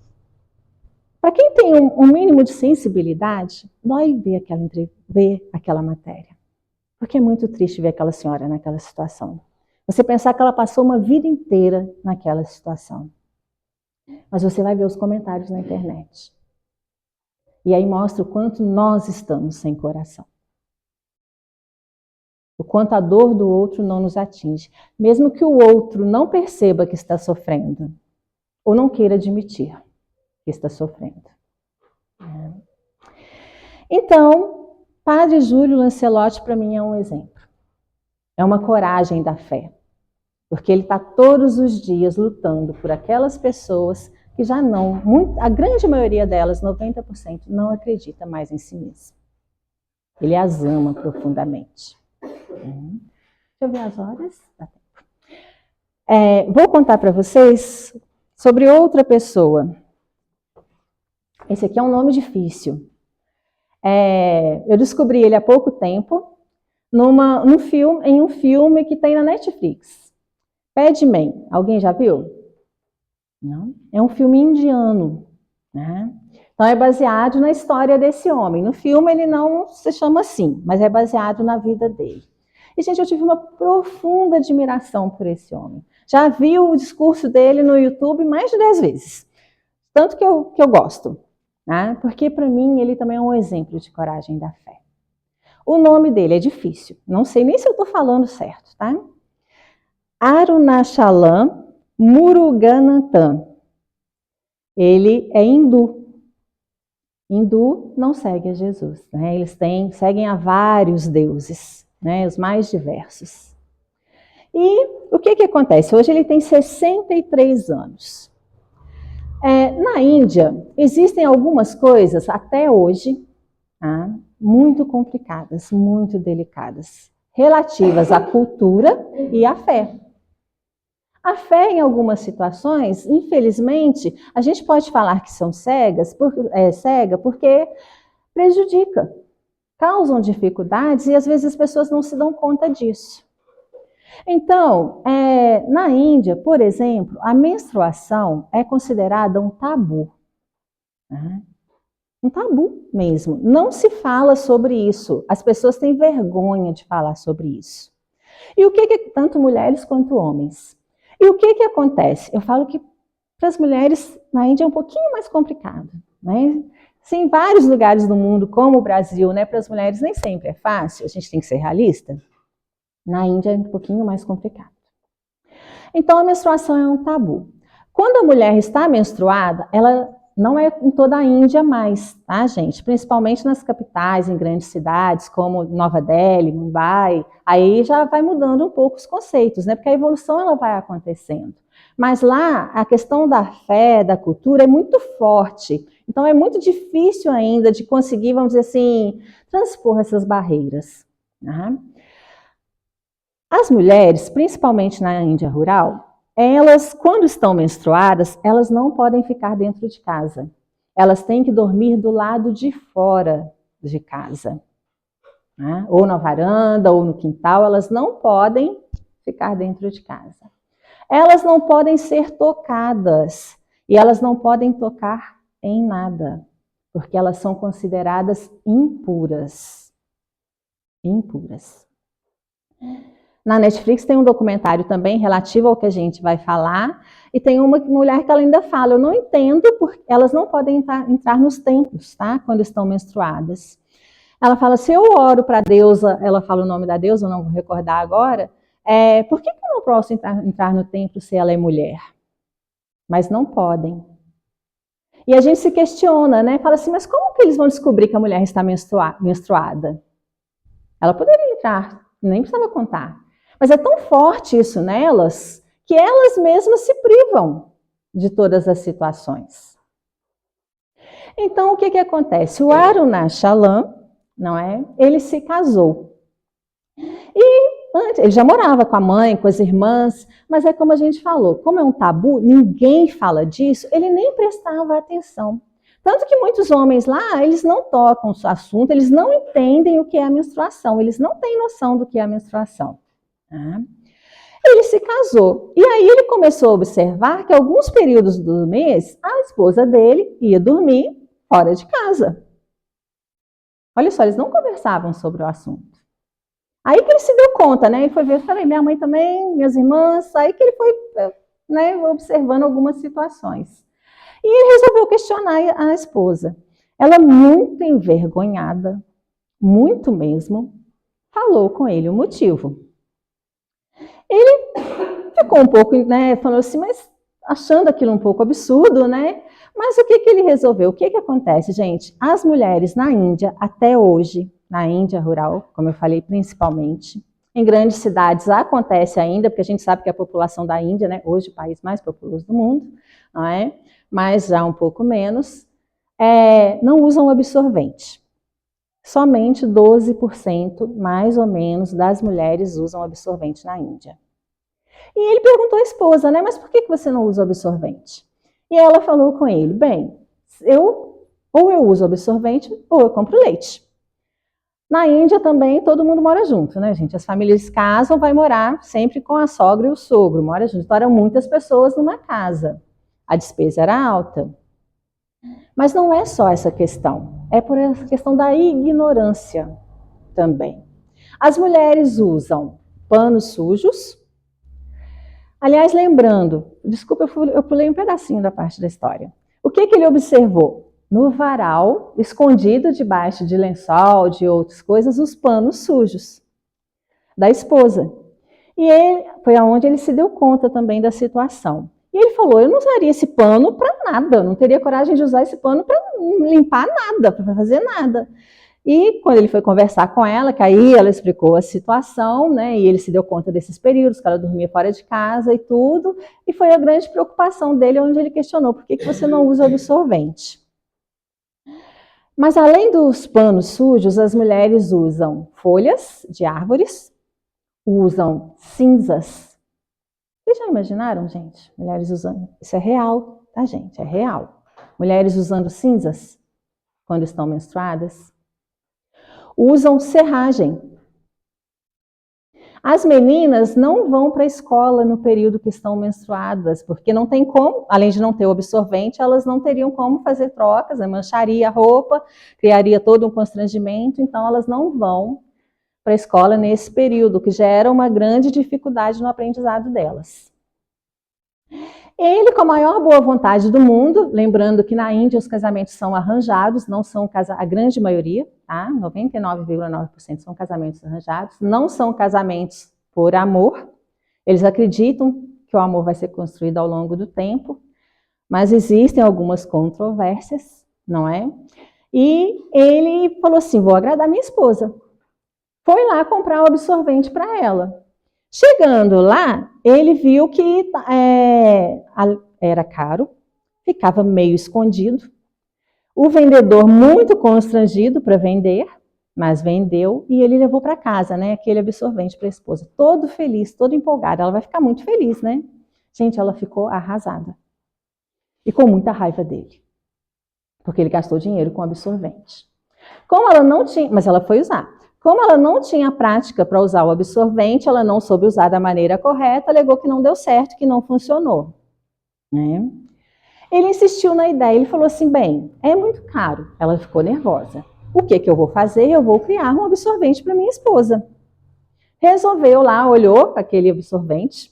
para quem tem um mínimo de sensibilidade, dói ver aquela matéria. Porque é muito triste ver aquela senhora naquela situação. Você pensar que ela passou uma vida inteira naquela situação. Mas você vai ver os comentários na internet. E aí mostra o quanto nós estamos sem coração. O quanto a dor do outro não nos atinge. Mesmo que o outro não perceba que está sofrendo. ou não queira admitir que está sofrendo. Então, Padre Júlio Lancelotti para mim é um exemplo. É uma coragem da fé, porque ele está todos os dias lutando por aquelas pessoas que já não, a grande maioria delas, 90%, não acredita mais em si mesmo. Ele as ama profundamente. Deixa eu ver as horas. Dá tempo. Vou contar para vocês sobre outra pessoa. Esse aqui é um nome difícil. Eu descobri ele há pouco tempo em um filme que tem na Netflix. Padman. Alguém já viu? Não? É um filme indiano, né? Então é baseado na história desse homem. No filme ele não se chama assim, mas é baseado na vida dele. E, gente, eu tive uma profunda admiração por esse homem. Já vi o discurso dele no YouTube mais de 10 vezes. Tanto que eu gosto, né? Porque para mim ele também é um exemplo de coragem da fé. O nome dele é difícil, não sei nem se eu estou falando certo, tá? Arunachalam Muruganathan. Ele é hindu. Hindu não segue a Jesus, né? Eles seguem a vários deuses, né? Os mais diversos. E o que acontece? Hoje ele tem 63 anos. Na Índia, existem algumas coisas, até hoje, tá? Muito complicadas, muito delicadas, relativas à cultura e à fé. A fé, em algumas situações, infelizmente, a gente pode falar que são cega porque prejudica, causam dificuldades e às vezes as pessoas não se dão conta disso. Então, na Índia, por exemplo, a menstruação é considerada um tabu. Né? Um tabu mesmo. Não se fala sobre isso. As pessoas têm vergonha de falar sobre isso. E o que tanto mulheres quanto homens? E o que acontece? Eu falo que para as mulheres na Índia é um pouquinho mais complicado, né? Sim, em vários lugares do mundo, como o Brasil, né, para as mulheres nem sempre é fácil, a gente tem que ser realista. Na Índia é um pouquinho mais complicado. Então a menstruação é um tabu. Quando a mulher está menstruada, ela não é em toda a Índia mais, tá, gente? Principalmente nas capitais, em grandes cidades, como Nova Delhi, Mumbai, aí já vai mudando um pouco os conceitos, né? Porque a evolução ela vai acontecendo. Mas lá, a questão da fé, da cultura é muito forte. Então é muito difícil ainda de conseguir, vamos dizer assim, transpor essas barreiras. Né? As mulheres, principalmente na Índia rural, elas, quando estão menstruadas, elas não podem ficar dentro de casa. Elas têm que dormir do lado de fora de casa. Né? Ou na varanda, ou no quintal, elas não podem ficar dentro de casa. Elas não podem ser tocadas. E elas não podem tocar em nada. Porque elas são consideradas impuras. Impuras. Na Netflix tem um documentário também relativo ao que a gente vai falar, e tem uma mulher que ela ainda fala, eu não entendo porque elas não podem entrar nos templos, tá? Quando estão menstruadas. Ela fala, se eu oro para a deusa, ela fala o nome da deusa, eu não vou recordar agora, por que eu não posso entrar no templo se ela é mulher? Mas não podem. E a gente se questiona, né? Fala assim, mas como que eles vão descobrir que a mulher está menstruada? Ela poderia entrar, nem precisava contar. Mas é tão forte isso nelas, que elas mesmas se privam de todas as situações. Então, o que acontece? O Arunachalam, não é? Ele se casou. E antes, ele já morava com a mãe, com as irmãs, mas é como a gente falou, como é um tabu, ninguém fala disso, ele nem prestava atenção. Tanto que muitos homens lá, eles não tocam o assunto, eles não entendem o que é a menstruação, eles não têm noção do que é a menstruação. Ele se casou. E aí ele começou a observar que alguns períodos do mês, a esposa dele ia dormir fora de casa. Olha só, eles não conversavam sobre o assunto. Aí que ele se deu conta, né? E foi ver, eu falei, minha mãe também, minhas irmãs, aí que ele foi, né, observando algumas situações. E ele resolveu questionar a esposa. Ela, muito envergonhada, muito mesmo, falou com ele o motivo. Ele ficou um pouco, né, falou assim, mas achando aquilo um pouco absurdo, né? Mas o que ele resolveu? O que acontece, gente? As mulheres na Índia, até hoje, na Índia rural, como eu falei, principalmente, em grandes cidades acontece ainda, porque a gente sabe que a população da Índia, né, hoje o país mais populoso do mundo, não é? Mas já um pouco menos, não usam absorvente. Somente 12%, mais ou menos, das mulheres usam absorvente na Índia. E ele perguntou à esposa, né, mas por que você não usa absorvente? E ela falou com ele, bem, ou eu uso absorvente ou eu compro leite. Na Índia também todo mundo mora junto, né, gente? As famílias casam, vai morar sempre com a sogra e o sogro, mora junto. Então eram muitas pessoas numa casa. A despesa era alta. Mas não é só essa questão, é por essa questão da ignorância também. As mulheres usam panos sujos. Aliás, lembrando, desculpa, eu pulei um pedacinho da parte da história. O que ele observou? No varal, escondido debaixo de lençol, de outras coisas, os panos sujos da esposa. E foi aonde ele se deu conta também da situação. E ele falou, eu não usaria esse pano para nada, não teria coragem de usar esse pano para limpar nada, para fazer nada. E quando ele foi conversar com ela, que aí ela explicou a situação, né, e ele se deu conta desses períodos, que ela dormia fora de casa e tudo, e foi a grande preocupação dele, onde ele questionou, por que você não usa absorvente? Mas além dos panos sujos, as mulheres usam folhas de árvores, usam cinzas. Vocês já imaginaram, gente? Mulheres usando, isso é real, tá, gente? É real. Mulheres usando cinzas quando estão menstruadas. Usam serragem. As meninas não vão para a escola no período que estão menstruadas, porque não tem como, além de não ter o absorvente, elas não teriam como fazer trocas, né? Mancharia a roupa, criaria todo um constrangimento, então elas não vão para a escola nesse período, que já era uma grande dificuldade no aprendizado delas. Ele, com a maior boa vontade do mundo, lembrando que na Índia os casamentos são arranjados, não são a grande maioria, tá? 99,9% são casamentos arranjados, não são casamentos por amor. Eles acreditam que o amor vai ser construído ao longo do tempo, mas existem algumas controvérsias, não é? E ele falou assim, vou agradar minha esposa. Foi lá comprar o absorvente para ela. Chegando lá, ele viu que era caro, ficava meio escondido. O vendedor muito constrangido para vender, mas vendeu e ele levou para casa, né, aquele absorvente para a esposa. Todo feliz, todo empolgado. Ela vai ficar muito feliz, né? Gente, ela ficou arrasada. E com muita raiva dele. Porque ele gastou dinheiro com absorvente. Como ela não tinha, mas ela foi usar. Como ela não tinha prática para usar o absorvente, ela não soube usar da maneira correta, alegou que não deu certo, que não funcionou. Né? Ele insistiu na ideia, ele falou assim, bem, é muito caro. Ela ficou nervosa. O que eu vou fazer? Eu vou criar um absorvente para minha esposa. Resolveu lá, olhou para aquele absorvente,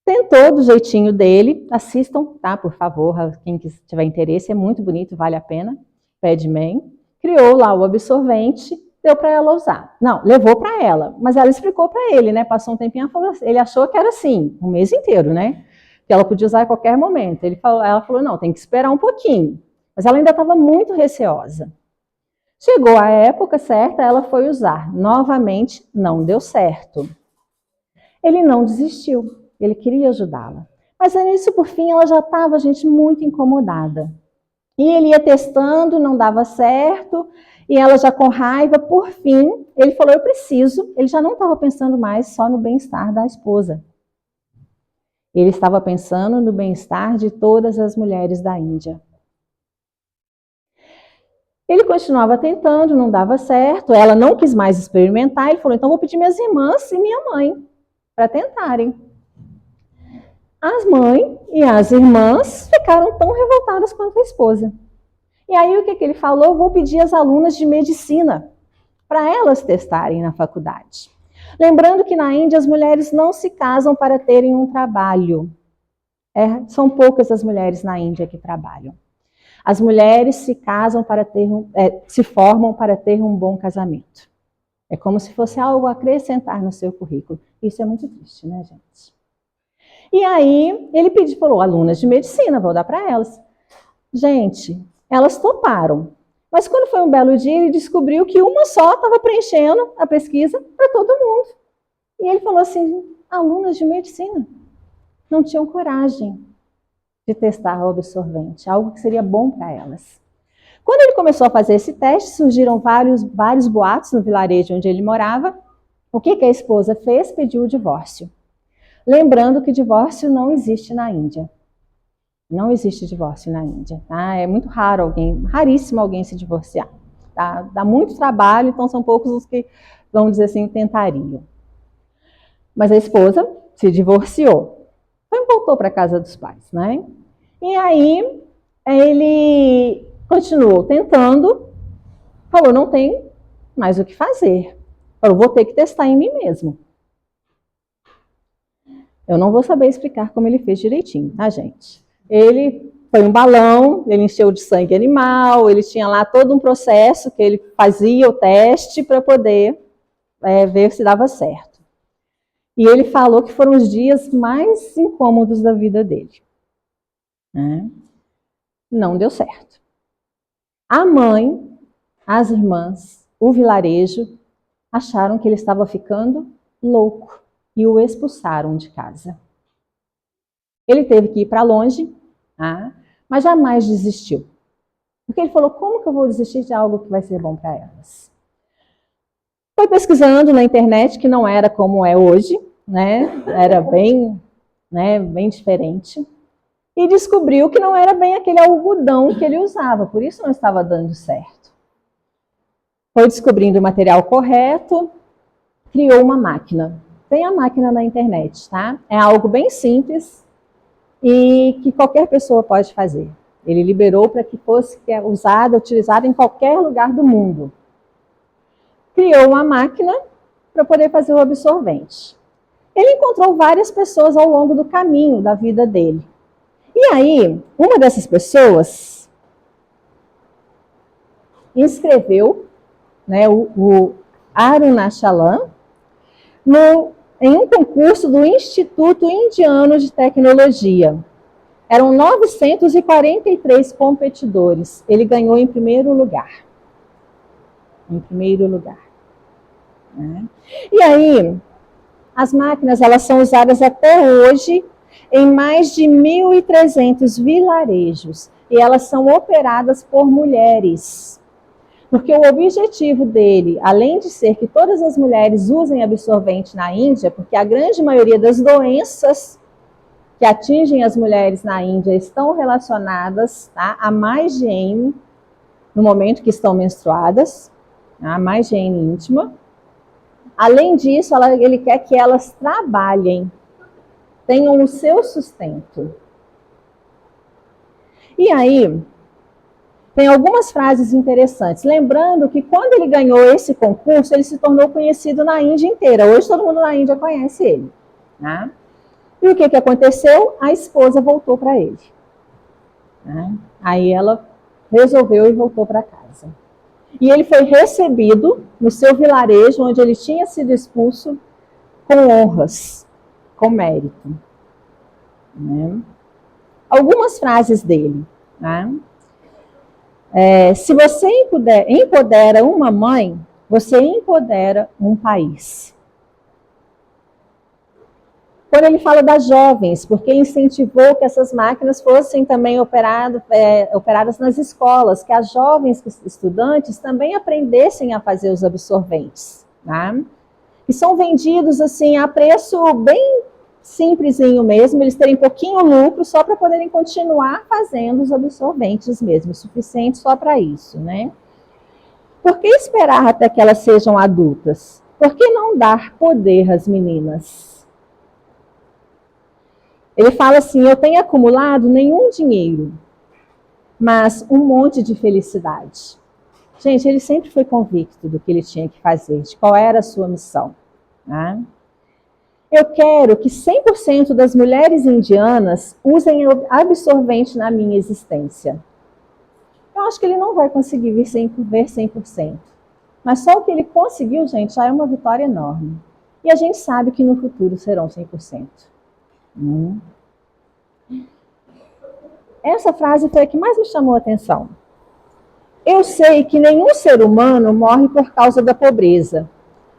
tentou do jeitinho dele, assistam, tá, por favor, quem tiver interesse, é muito bonito, vale a pena, Padman, criou lá o absorvente, deu para ela usar. Não, levou para ela, mas ela explicou para ele, né? Passou um tempinho, ele achou que era assim, um mês inteiro, né? Que ela podia usar a qualquer momento. Ela falou, não, tem que esperar um pouquinho. Mas ela ainda estava muito receosa. Chegou a época certa, ela foi usar. Novamente, não deu certo. Ele não desistiu, ele queria ajudá-la. Mas nisso, por fim, ela já estava, gente, muito incomodada. E ele ia testando, não dava certo, e ela já com raiva, por fim, ele falou, eu preciso. Ele já não estava pensando mais só no bem-estar da esposa. Ele estava pensando no bem-estar de todas as mulheres da Índia. Ele continuava tentando, não dava certo, ela não quis mais experimentar, ele falou, então vou pedir minhas irmãs e minha mãe para tentarem. As mães e as irmãs ficaram tão revoltadas quanto a esposa. E aí o que ele falou? Vou pedir às alunas de medicina para elas testarem na faculdade. Lembrando que na Índia as mulheres não se casam para terem um trabalho. São poucas as mulheres na Índia que trabalham. As mulheres se casam para se formam para ter um bom casamento. É como se fosse algo a acrescentar no seu currículo. Isso é muito triste, né, gente? E aí ele falou, alunas de medicina, vou dar para elas. Gente, elas toparam. Mas quando foi um belo dia, ele descobriu que uma só estava preenchendo a pesquisa para todo mundo. E ele falou assim, alunas de medicina não tinham coragem de testar o absorvente, algo que seria bom para elas. Quando ele começou a fazer esse teste, surgiram vários boatos no vilarejo onde ele morava. O que a esposa fez? Pediu o divórcio. Lembrando que divórcio não existe na Índia. Não existe divórcio na Índia. Tá? É muito raro raríssimo alguém se divorciar. Tá? Dá muito trabalho, então são poucos os que, vamos dizer assim, tentariam. Mas a esposa se divorciou. Então voltou para a casa dos pais, né? E aí ele continuou tentando, falou, não tem mais o que fazer. Falou, vou ter que testar em mim mesmo. Eu não vou saber explicar como ele fez direitinho, tá, gente? Ele foi um balão, ele encheu de sangue animal, ele tinha lá todo um processo que ele fazia o teste para poder ver se dava certo. E ele falou que foram os dias mais incômodos da vida dele. Não deu certo. A mãe, as irmãs, o vilarejo, acharam que ele estava ficando louco e o expulsaram de casa. Ele teve que ir para longe, mas jamais desistiu. Porque ele falou, como que eu vou desistir de algo que vai ser bom para elas? Foi pesquisando na internet, que não era como é hoje, né? Era bem diferente. E descobriu que não era bem aquele algodão que ele usava, por isso não estava dando certo. Foi descobrindo o material correto, criou uma máquina. Tem a máquina na internet, tá? É algo bem simples e que qualquer pessoa pode fazer. Ele liberou para que fosse utilizada em qualquer lugar do mundo. Criou uma máquina para poder fazer o absorvente. Ele encontrou várias pessoas ao longo do caminho da vida dele. E aí, uma dessas pessoas inscreveu, o Arunachalam em um concurso do Instituto Indiano de Tecnologia. Eram 943 competidores. Ele ganhou em primeiro lugar. E aí, as máquinas elas são usadas até hoje em mais de 1.300 vilarejos. E elas são operadas por mulheres. Porque o objetivo dele, além de ser que todas as mulheres usem absorvente na Índia, porque a grande maioria das doenças que atingem as mulheres na Índia estão relacionadas à má higiene no momento que estão menstruadas, a má higiene íntima. Além disso, ele quer que elas trabalhem, tenham o seu sustento. E aí, tem algumas frases interessantes. Lembrando que quando ele ganhou esse concurso, ele se tornou conhecido na Índia inteira. Hoje todo mundo na Índia conhece ele. Né? E o que aconteceu? A esposa voltou para ele. Né? Aí ela resolveu e voltou para casa. E ele foi recebido no seu vilarejo, onde ele tinha sido expulso, com honras, com mérito. Né? Algumas frases dele. Né? Se você empodera uma mãe, você empodera um país. Quando ele fala das jovens, porque incentivou que essas máquinas fossem também operadas nas escolas, que as jovens estudantes também aprendessem a fazer os absorventes, tá? Que são vendidos assim a preço bem simplesinho mesmo, eles terem pouquinho lucro só para poderem continuar fazendo os absorventes mesmo, suficiente só para isso, né? Por que esperar até que elas sejam adultas? Por que não dar poder às meninas? Ele fala assim, eu tenho acumulado nenhum dinheiro, mas um monte de felicidade. Gente, ele sempre foi convicto do que ele tinha que fazer, de qual era a sua missão, né? Eu quero que 100% das mulheres indianas usem absorvente na minha existência. Eu acho que ele não vai conseguir ver 100%. Mas só o que ele conseguiu, gente, já é uma vitória enorme. E a gente sabe que no futuro serão 100%. Essa frase foi a que mais me chamou a atenção. Eu sei que nenhum ser humano morre por causa da pobreza.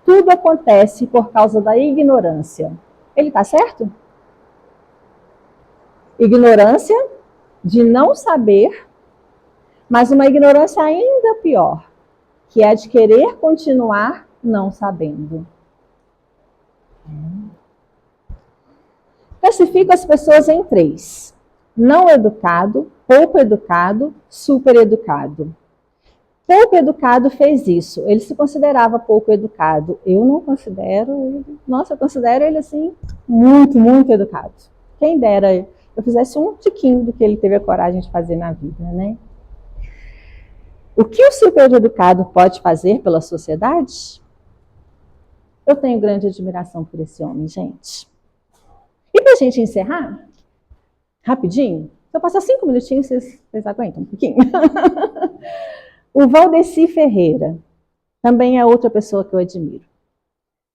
Tudo acontece por causa da ignorância. Ele está certo? Ignorância de não saber, mas uma ignorância ainda pior, que é a de querer continuar não sabendo. Classifico as pessoas em 3. Não educado, pouco educado, super educado. Pouco educado fez isso. Ele se considerava pouco educado. Eu não considero ele. Nossa, eu considero ele assim, muito, muito educado. Quem dera eu fizesse um tiquinho do que ele teve a coragem de fazer na vida, né? O que o super educado pode fazer pela sociedade? Eu tenho grande admiração por esse homem, gente. E para a gente encerrar, rapidinho, se eu passar 5 minutinhos, vocês aguentam um pouquinho? O Valdeci Ferreira também é outra pessoa que eu admiro.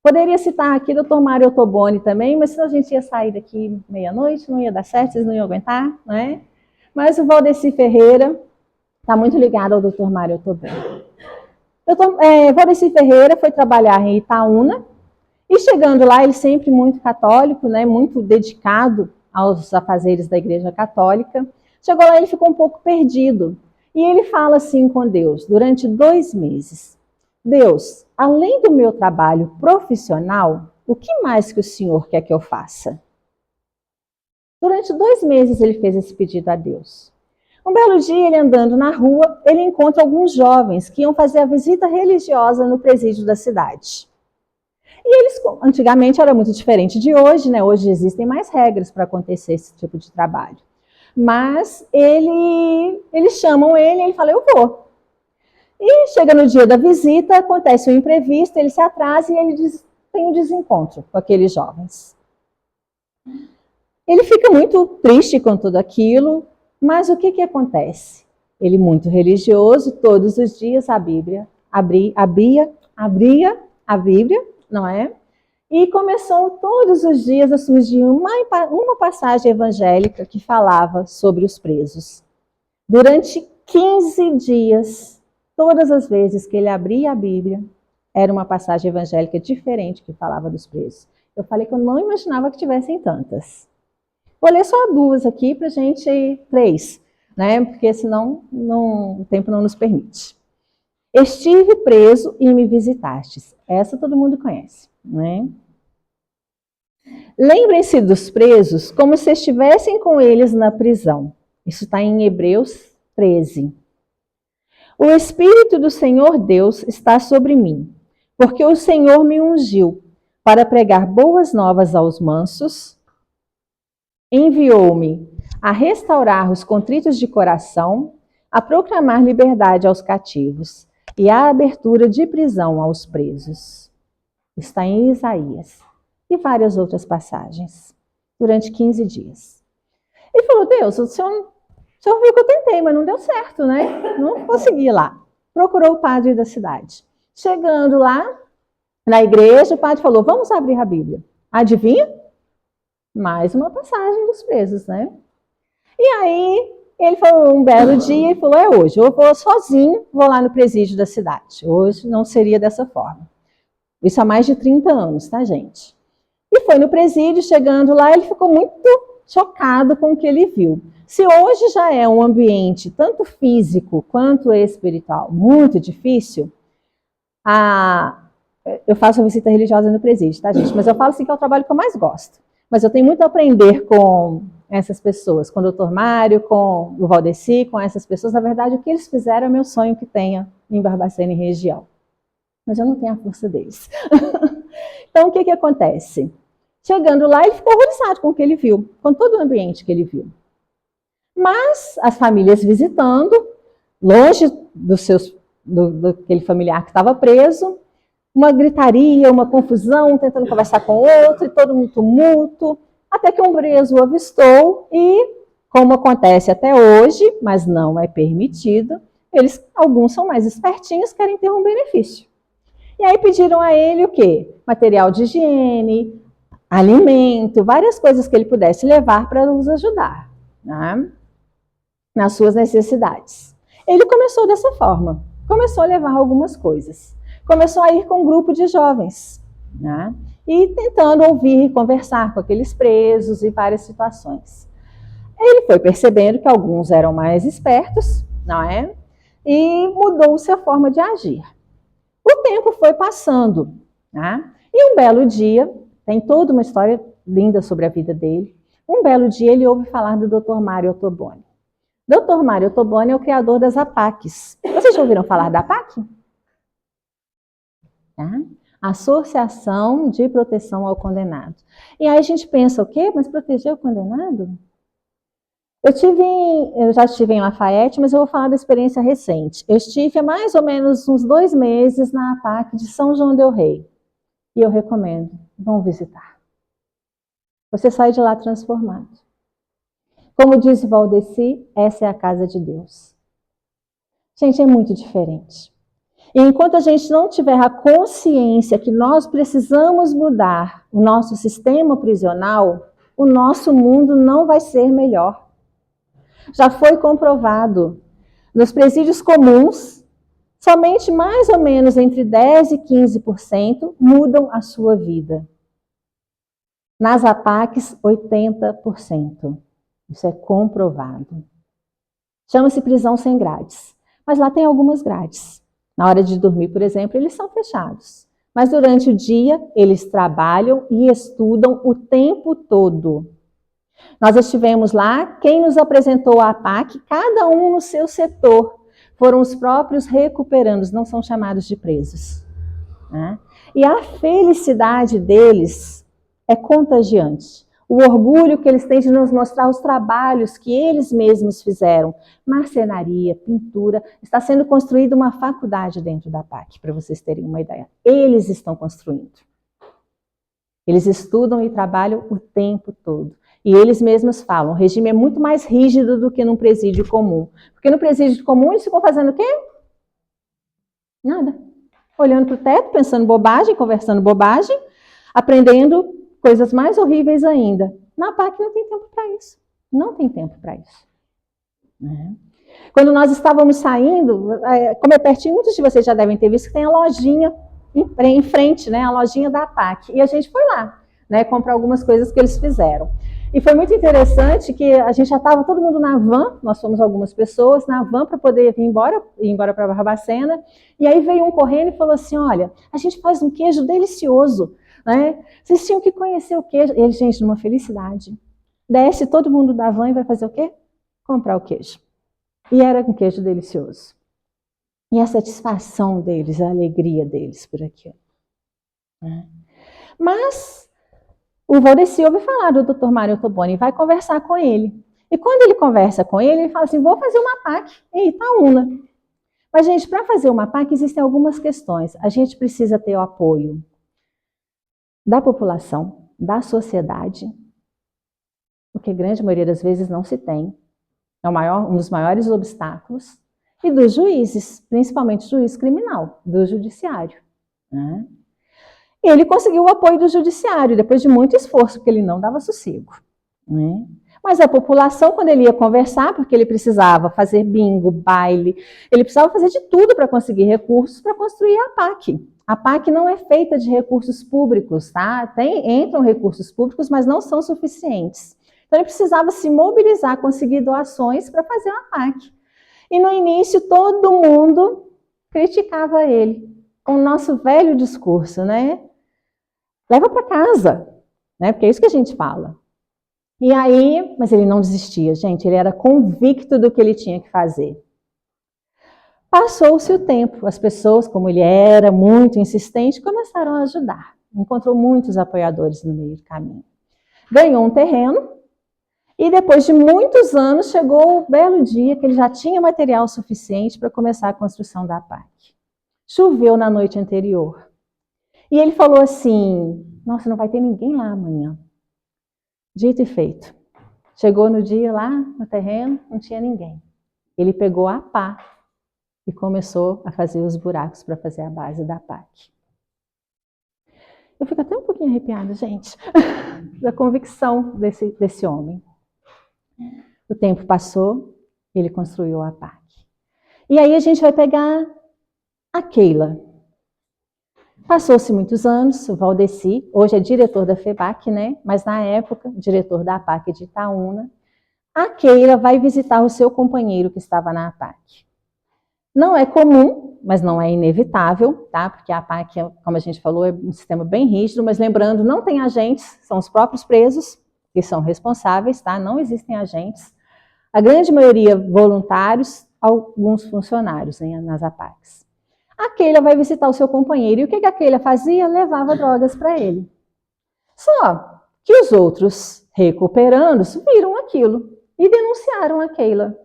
Poderia citar aqui o Dr. Mário Ottoboni também, mas senão a gente ia sair daqui meia-noite, não ia dar certo, vocês não iam aguentar, não é? Mas o Valdeci Ferreira está muito ligado ao Dr. Mário Ottoboni. Valdeci Ferreira foi trabalhar em Itaúna, e chegando lá, ele sempre muito católico, né, muito dedicado aos afazeres da Igreja Católica. Chegou lá, ele ficou um pouco perdido. E ele fala assim com Deus, durante 2 meses. Deus, além do meu trabalho profissional, o que mais que o Senhor quer que eu faça? Durante 2 meses ele fez esse pedido a Deus. Um belo dia, ele andando na rua, ele encontra alguns jovens que iam fazer a visita religiosa no presídio da cidade. E eles, antigamente era muito diferente de hoje, né? Hoje existem mais regras para acontecer esse tipo de trabalho. Mas eles chamam ele e ele fala, eu vou. E chega no dia da visita, acontece um imprevisto, ele se atrasa e ele tem um desencontro com aqueles jovens. Ele fica muito triste com tudo aquilo, mas o que acontece? Ele, muito religioso, todos os dias a Bíblia, abria a Bíblia, não é? E começou todos os dias a surgir uma passagem evangélica que falava sobre os presos. Durante 15 dias, todas as vezes que ele abria a Bíblia, era uma passagem evangélica diferente que falava dos presos. Eu falei que eu não imaginava que tivessem tantas. Vou ler só 2 aqui para a gente, 3, né? Porque senão o tempo não nos permite. Estive preso e me visitastes. Essa todo mundo conhece, né? Lembrem-se dos presos como se estivessem com eles na prisão. Isso está em Hebreus 13. O Espírito do Senhor Deus está sobre mim, porque o Senhor me ungiu para pregar boas novas aos mansos, enviou-me a restaurar os contritos de coração, a proclamar liberdade aos cativos e a abertura de prisão aos presos. Está em Isaías e várias outras passagens, durante 15 dias. Ele falou, Deus, o senhor viu que eu tentei, mas não deu certo, né? Não consegui ir lá. Procurou o padre da cidade. Chegando lá, na igreja, o padre falou, vamos abrir a Bíblia. Adivinha? Mais uma passagem dos presos, né? E aí, ele falou um belo dia, ele falou, é hoje, eu vou sozinho, vou lá no presídio da cidade. Hoje não seria dessa forma. Isso há mais de 30 anos, tá, gente? E foi no presídio, chegando lá, ele ficou muito chocado com o que ele viu. Se hoje já é um ambiente tanto físico quanto espiritual muito difícil, eu faço visita religiosa no presídio, tá, gente? Mas eu falo assim que é o trabalho que eu mais gosto. Mas eu tenho muito a aprender com essas pessoas, com o Dr. Mário, com o Valdeci, com essas pessoas. Na verdade, o que eles fizeram é meu sonho que tenha em Barbacena e região. Mas eu não tenho a força deles. Então, o que acontece? Chegando lá, ele ficou horrorizado com o que ele viu, com todo o ambiente que ele viu. Mas as famílias visitando, longe daquele familiar que estava preso, uma gritaria, uma confusão, tentando conversar com o outro, e todo mundo tumulto, até que um preso o avistou e, como acontece até hoje, mas não é permitido, alguns são mais espertinhos, querem ter um benefício. E aí pediram a ele o quê? Material de higiene, alimento, várias coisas que ele pudesse levar para nos ajudar, né, nas suas necessidades. Ele começou dessa forma, começou a levar algumas coisas. Começou a ir com um grupo de jovens, né, e tentando ouvir e conversar com aqueles presos e várias situações. Ele foi percebendo que alguns eram mais espertos, não é? E mudou-se a forma de agir. O tempo foi passando, né? E um belo dia, tem toda uma história linda sobre a vida dele, um belo dia ele ouve falar do Dr. Mário Ottoboni. Dr. Mário Ottoboni é o criador das APACs. Vocês já ouviram falar da APAC? Tá? Associação de Proteção ao Condenado. E aí a gente pensa, o quê? Mas proteger o condenado? Eu já estive em Lafayette, mas eu vou falar da experiência recente. Eu estive há mais ou menos uns 2 meses na APAC de São João del Rei. E eu recomendo, vão visitar. Você sai de lá transformado. Como diz Valdeci, essa é a casa de Deus. Gente, é muito diferente. E enquanto a gente não tiver a consciência que nós precisamos mudar o nosso sistema prisional, o nosso mundo não vai ser melhor. Já foi comprovado. Nos presídios comuns, somente mais ou menos entre 10% e 15% mudam a sua vida. Nas APACs, 80%. Isso é comprovado. Chama-se prisão sem grades. Mas lá tem algumas grades. Na hora de dormir, por exemplo, eles são fechados. Mas durante o dia, eles trabalham e estudam o tempo todo. Nós estivemos lá, quem nos apresentou a APAC, cada um no seu setor. Foram os próprios recuperandos, não são chamados de presos. Né? E a felicidade deles é contagiante. O orgulho que eles têm de nos mostrar os trabalhos que eles mesmos fizeram. Marcenaria, pintura. Está sendo construída uma faculdade dentro da APAC, para vocês terem uma ideia. Eles estão construindo. Eles estudam e trabalham o tempo todo. E eles mesmos falam, o regime é muito mais rígido do que num presídio comum. Porque no presídio comum eles ficam fazendo o quê? Nada. Olhando para o teto, pensando bobagem, conversando bobagem, aprendendo coisas mais horríveis ainda. Na APAC não tem tempo para isso. Não tem tempo para isso. Quando nós estávamos saindo, como é pertinho, muitos de vocês já devem ter visto que tem a lojinha em frente, né, a lojinha da APAC. E a gente foi lá, né, comprar algumas coisas que eles fizeram. E foi muito interessante que a gente já estava todo mundo na van, nós fomos algumas pessoas na van para poder ir embora para Barbacena. E aí veio um correndo e falou assim, olha, a gente faz um queijo delicioso, né? Vocês tinham que conhecer o queijo. E eles, gente, numa felicidade. Desce todo mundo da van e vai fazer o quê? Comprar o queijo. E era um queijo delicioso. E a satisfação deles, a alegria deles por aquilo. Mas o Valdeci ouve falar do Dr. Mário Ottoboni e vai conversar com ele. E quando ele conversa com ele, ele fala assim, vou fazer uma APAC em Itaúna. Mas, gente, para fazer uma APAC existem algumas questões. A gente precisa ter o apoio da população, da sociedade, o que a grande maioria das vezes não se tem. É um dos maiores obstáculos. E dos juízes, principalmente o juiz criminal, do judiciário. Né? E ele conseguiu o apoio do judiciário, depois de muito esforço, porque ele não dava sossego. Né? Mas a população, quando ele ia conversar, porque ele precisava fazer bingo, baile, ele precisava fazer de tudo para conseguir recursos para construir a APAC. A APAC não é feita de recursos públicos, tá? Entram recursos públicos, mas não são suficientes. Então ele precisava se mobilizar, conseguir doações para fazer a APAC. E no início todo mundo criticava ele, com o nosso velho discurso, né? Leva para casa, né? Porque é isso que a gente fala. E aí, mas ele não desistia, gente, ele era convicto do que ele tinha que fazer. Passou-se o tempo, as pessoas, como ele era muito insistente, começaram a ajudar. Encontrou muitos apoiadores no meio do caminho. Ganhou um terreno. E depois de muitos anos, chegou o belo dia que ele já tinha material suficiente para começar a construção da APAC. Choveu na noite anterior. E ele falou assim, nossa, não vai ter ninguém lá amanhã. Dito e feito. Chegou no dia lá, no terreno, não tinha ninguém. Ele pegou a pá e começou a fazer os buracos para fazer a base da APAC. Eu fico até um pouquinho arrepiada, gente, da convicção desse homem. O tempo passou, ele construiu a PAC. E aí a gente vai pegar a Keila. Passou-se muitos anos, o Valdeci, hoje é diretor da FEBAC, né? Mas na época, diretor da APAC de Itaúna, a Keila vai visitar o seu companheiro que estava na APAC. Não é comum, mas não é inevitável, tá? Porque a APAC, como a gente falou, é um sistema bem rígido, mas lembrando, não tem agentes, são os próprios presos que são responsáveis, tá? Não existem agentes. A grande maioria voluntários, alguns funcionários, né, nas APACs. A Keila vai visitar o seu companheiro. E o que a Keila fazia? Levava drogas para ele. Só que os outros, recuperando, viram aquilo e denunciaram a Keila.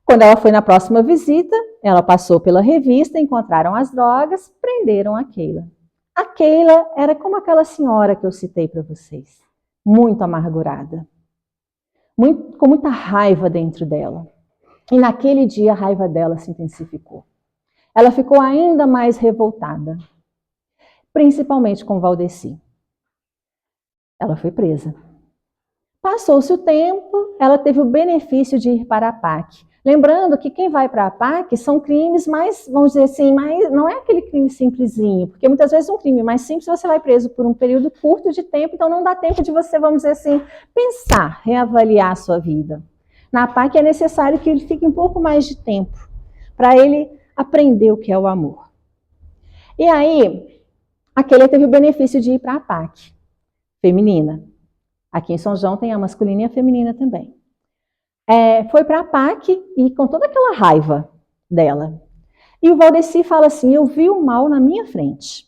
Quando ela foi na próxima visita, ela passou pela revista, encontraram as drogas, prenderam a Keila. A Keila era como aquela senhora que eu citei para vocês. Muito amargurada. Com muita raiva dentro dela. E naquele dia a raiva dela se intensificou. Ela ficou ainda mais revoltada, principalmente com Valdeci. Ela foi presa. Passou-se o tempo, ela teve o benefício de ir para a PAC. Lembrando que quem vai para a PAC são crimes mais, vamos dizer assim, não é aquele crime simplesinho, porque muitas vezes um crime mais simples você vai preso por um período curto de tempo, então não dá tempo de você, vamos dizer assim, pensar, reavaliar a sua vida. Na PAC é necessário que ele fique um pouco mais de tempo, para ele aprender o que é o amor. E aí, a Keila teve o benefício de ir para a PAC feminina. Aqui em São João tem a masculina e a feminina também. Foi para a PAC e com toda aquela raiva dela. E o Valdeci fala assim, eu vi o mal na minha frente.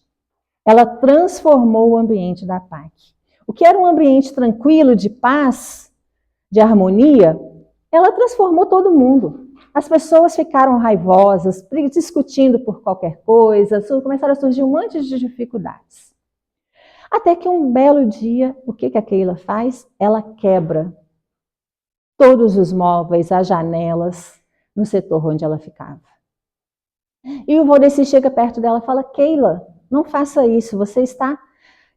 Ela transformou o ambiente da PAC. O que era um ambiente tranquilo, de paz, de harmonia, ela transformou todo mundo. As pessoas ficaram raivosas, discutindo por qualquer coisa, começaram a surgir um monte de dificuldades. Até que um belo dia, o que a Keila faz? Ela quebra todos os móveis, as janelas, no setor onde ela ficava. E o Valdeci chega perto dela e fala, Keila, não faça isso, você está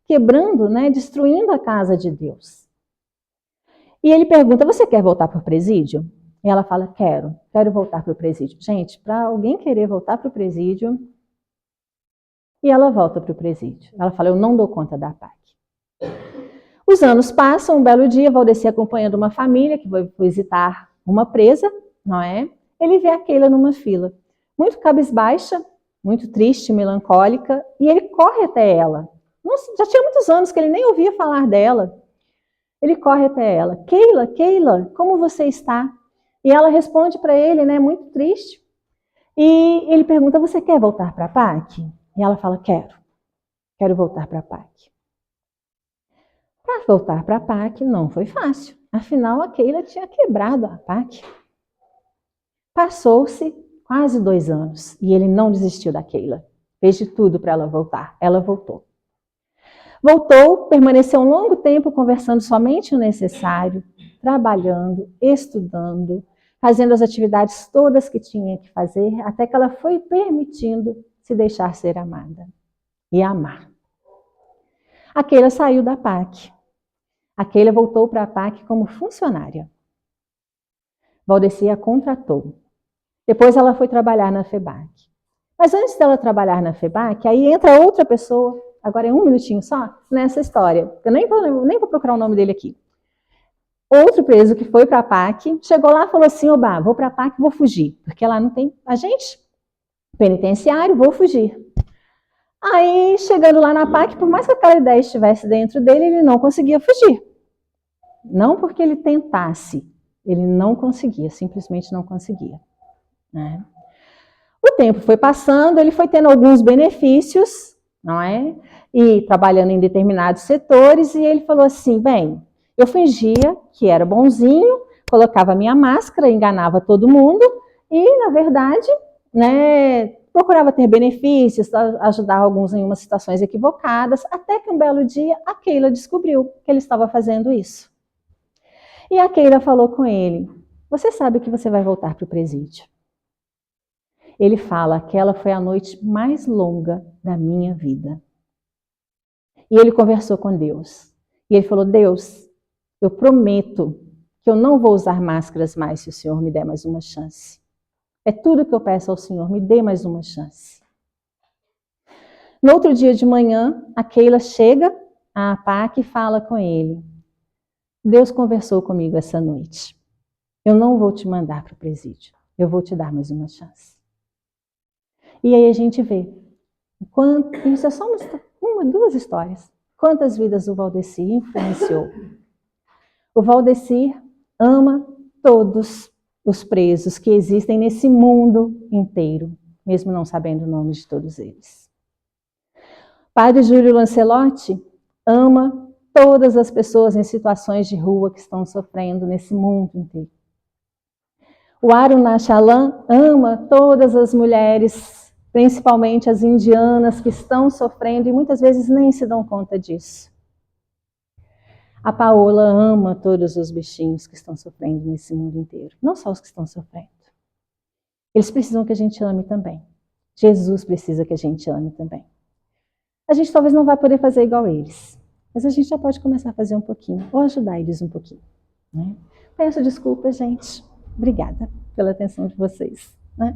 quebrando, né, destruindo a casa de Deus. E ele pergunta, você quer voltar para o presídio? E ela fala, quero voltar para o presídio. Gente, para alguém querer voltar para o presídio, e ela volta para o presídio. Ela fala, eu não dou conta da PAC. Os anos passam, um belo dia, Valdeci acompanhando uma família que foi visitar uma presa, não é? Ele vê a Keila numa fila, muito cabisbaixa, muito triste, melancólica, e ele corre até ela. Já tinha muitos anos que ele nem ouvia falar dela. Ele corre até ela. Keila, como você está? E ela responde para ele, né, muito triste. E ele pergunta, você quer voltar para a PAC? E ela fala, quero voltar para a PAC. Para voltar para a PAC não foi fácil. Afinal, a Keila tinha quebrado a PAC. Passou-se quase 2 anos e ele não desistiu da Keila. Fez de tudo para ela voltar. Ela voltou. Voltou, permaneceu um longo tempo conversando somente o necessário, trabalhando, estudando, fazendo as atividades todas que tinha que fazer, até que ela foi permitindo se deixar ser amada e amar. A Keila saiu da PAC. A Keila voltou para a PAC como funcionária. Valdeci a contratou. Depois ela foi trabalhar na FEBAC. Mas antes dela trabalhar na FEBAC, aí entra outra pessoa, agora é 1 minutinho só, nessa história. Eu nem vou procurar o nome dele aqui. Outro preso que foi para a PAC, chegou lá e falou assim, oba, vou para a PAC, vou fugir. Porque lá não tem agente penitenciário, vou fugir. Aí, chegando lá na PAC, por mais que aquela ideia estivesse dentro dele, ele não conseguia fugir. Não porque ele tentasse, ele não conseguia, simplesmente não conseguia. Né? O tempo foi passando, ele foi tendo alguns benefícios, não é? E trabalhando em determinados setores, e ele falou assim, bem, eu fingia que era bonzinho, colocava minha máscara, enganava todo mundo, e, na verdade, né, procurava ter benefícios, ajudar alguns em umas situações equivocadas, até que um belo dia a Keila descobriu que ele estava fazendo isso. E a Keila falou com ele, você sabe que você vai voltar para o presídio. Ele fala, aquela foi a noite mais longa da minha vida. E ele conversou com Deus. E ele falou, Deus, eu prometo que eu não vou usar máscaras mais se o Senhor me der mais uma chance. É tudo que eu peço ao Senhor, me dê mais uma chance. No outro dia de manhã, a Keila chega à PAC e fala com ele. Deus conversou comigo essa noite. Eu não vou te mandar para o presídio. Eu vou te dar mais uma chance. E aí a gente vê. Isso é só duas histórias. Quantas vidas o Valdecir influenciou. O Valdecir ama todos os presos que existem nesse mundo inteiro, mesmo não sabendo o nome de todos eles. Padre Júlio Lancelotti ama todas as pessoas em situações de rua que estão sofrendo nesse mundo inteiro. O Aruna Chalan ama todas as mulheres, principalmente as indianas que estão sofrendo e muitas vezes nem se dão conta disso. A Paola ama todos os bichinhos que estão sofrendo nesse mundo inteiro, não só os que estão sofrendo. Eles precisam que a gente ame também. Jesus precisa que a gente ame também. A gente talvez não vai poder fazer igual eles, mas a gente já pode começar a fazer um pouquinho, ou ajudar eles um pouquinho. Né? Peço desculpa, gente. Obrigada pela atenção de vocês. Né?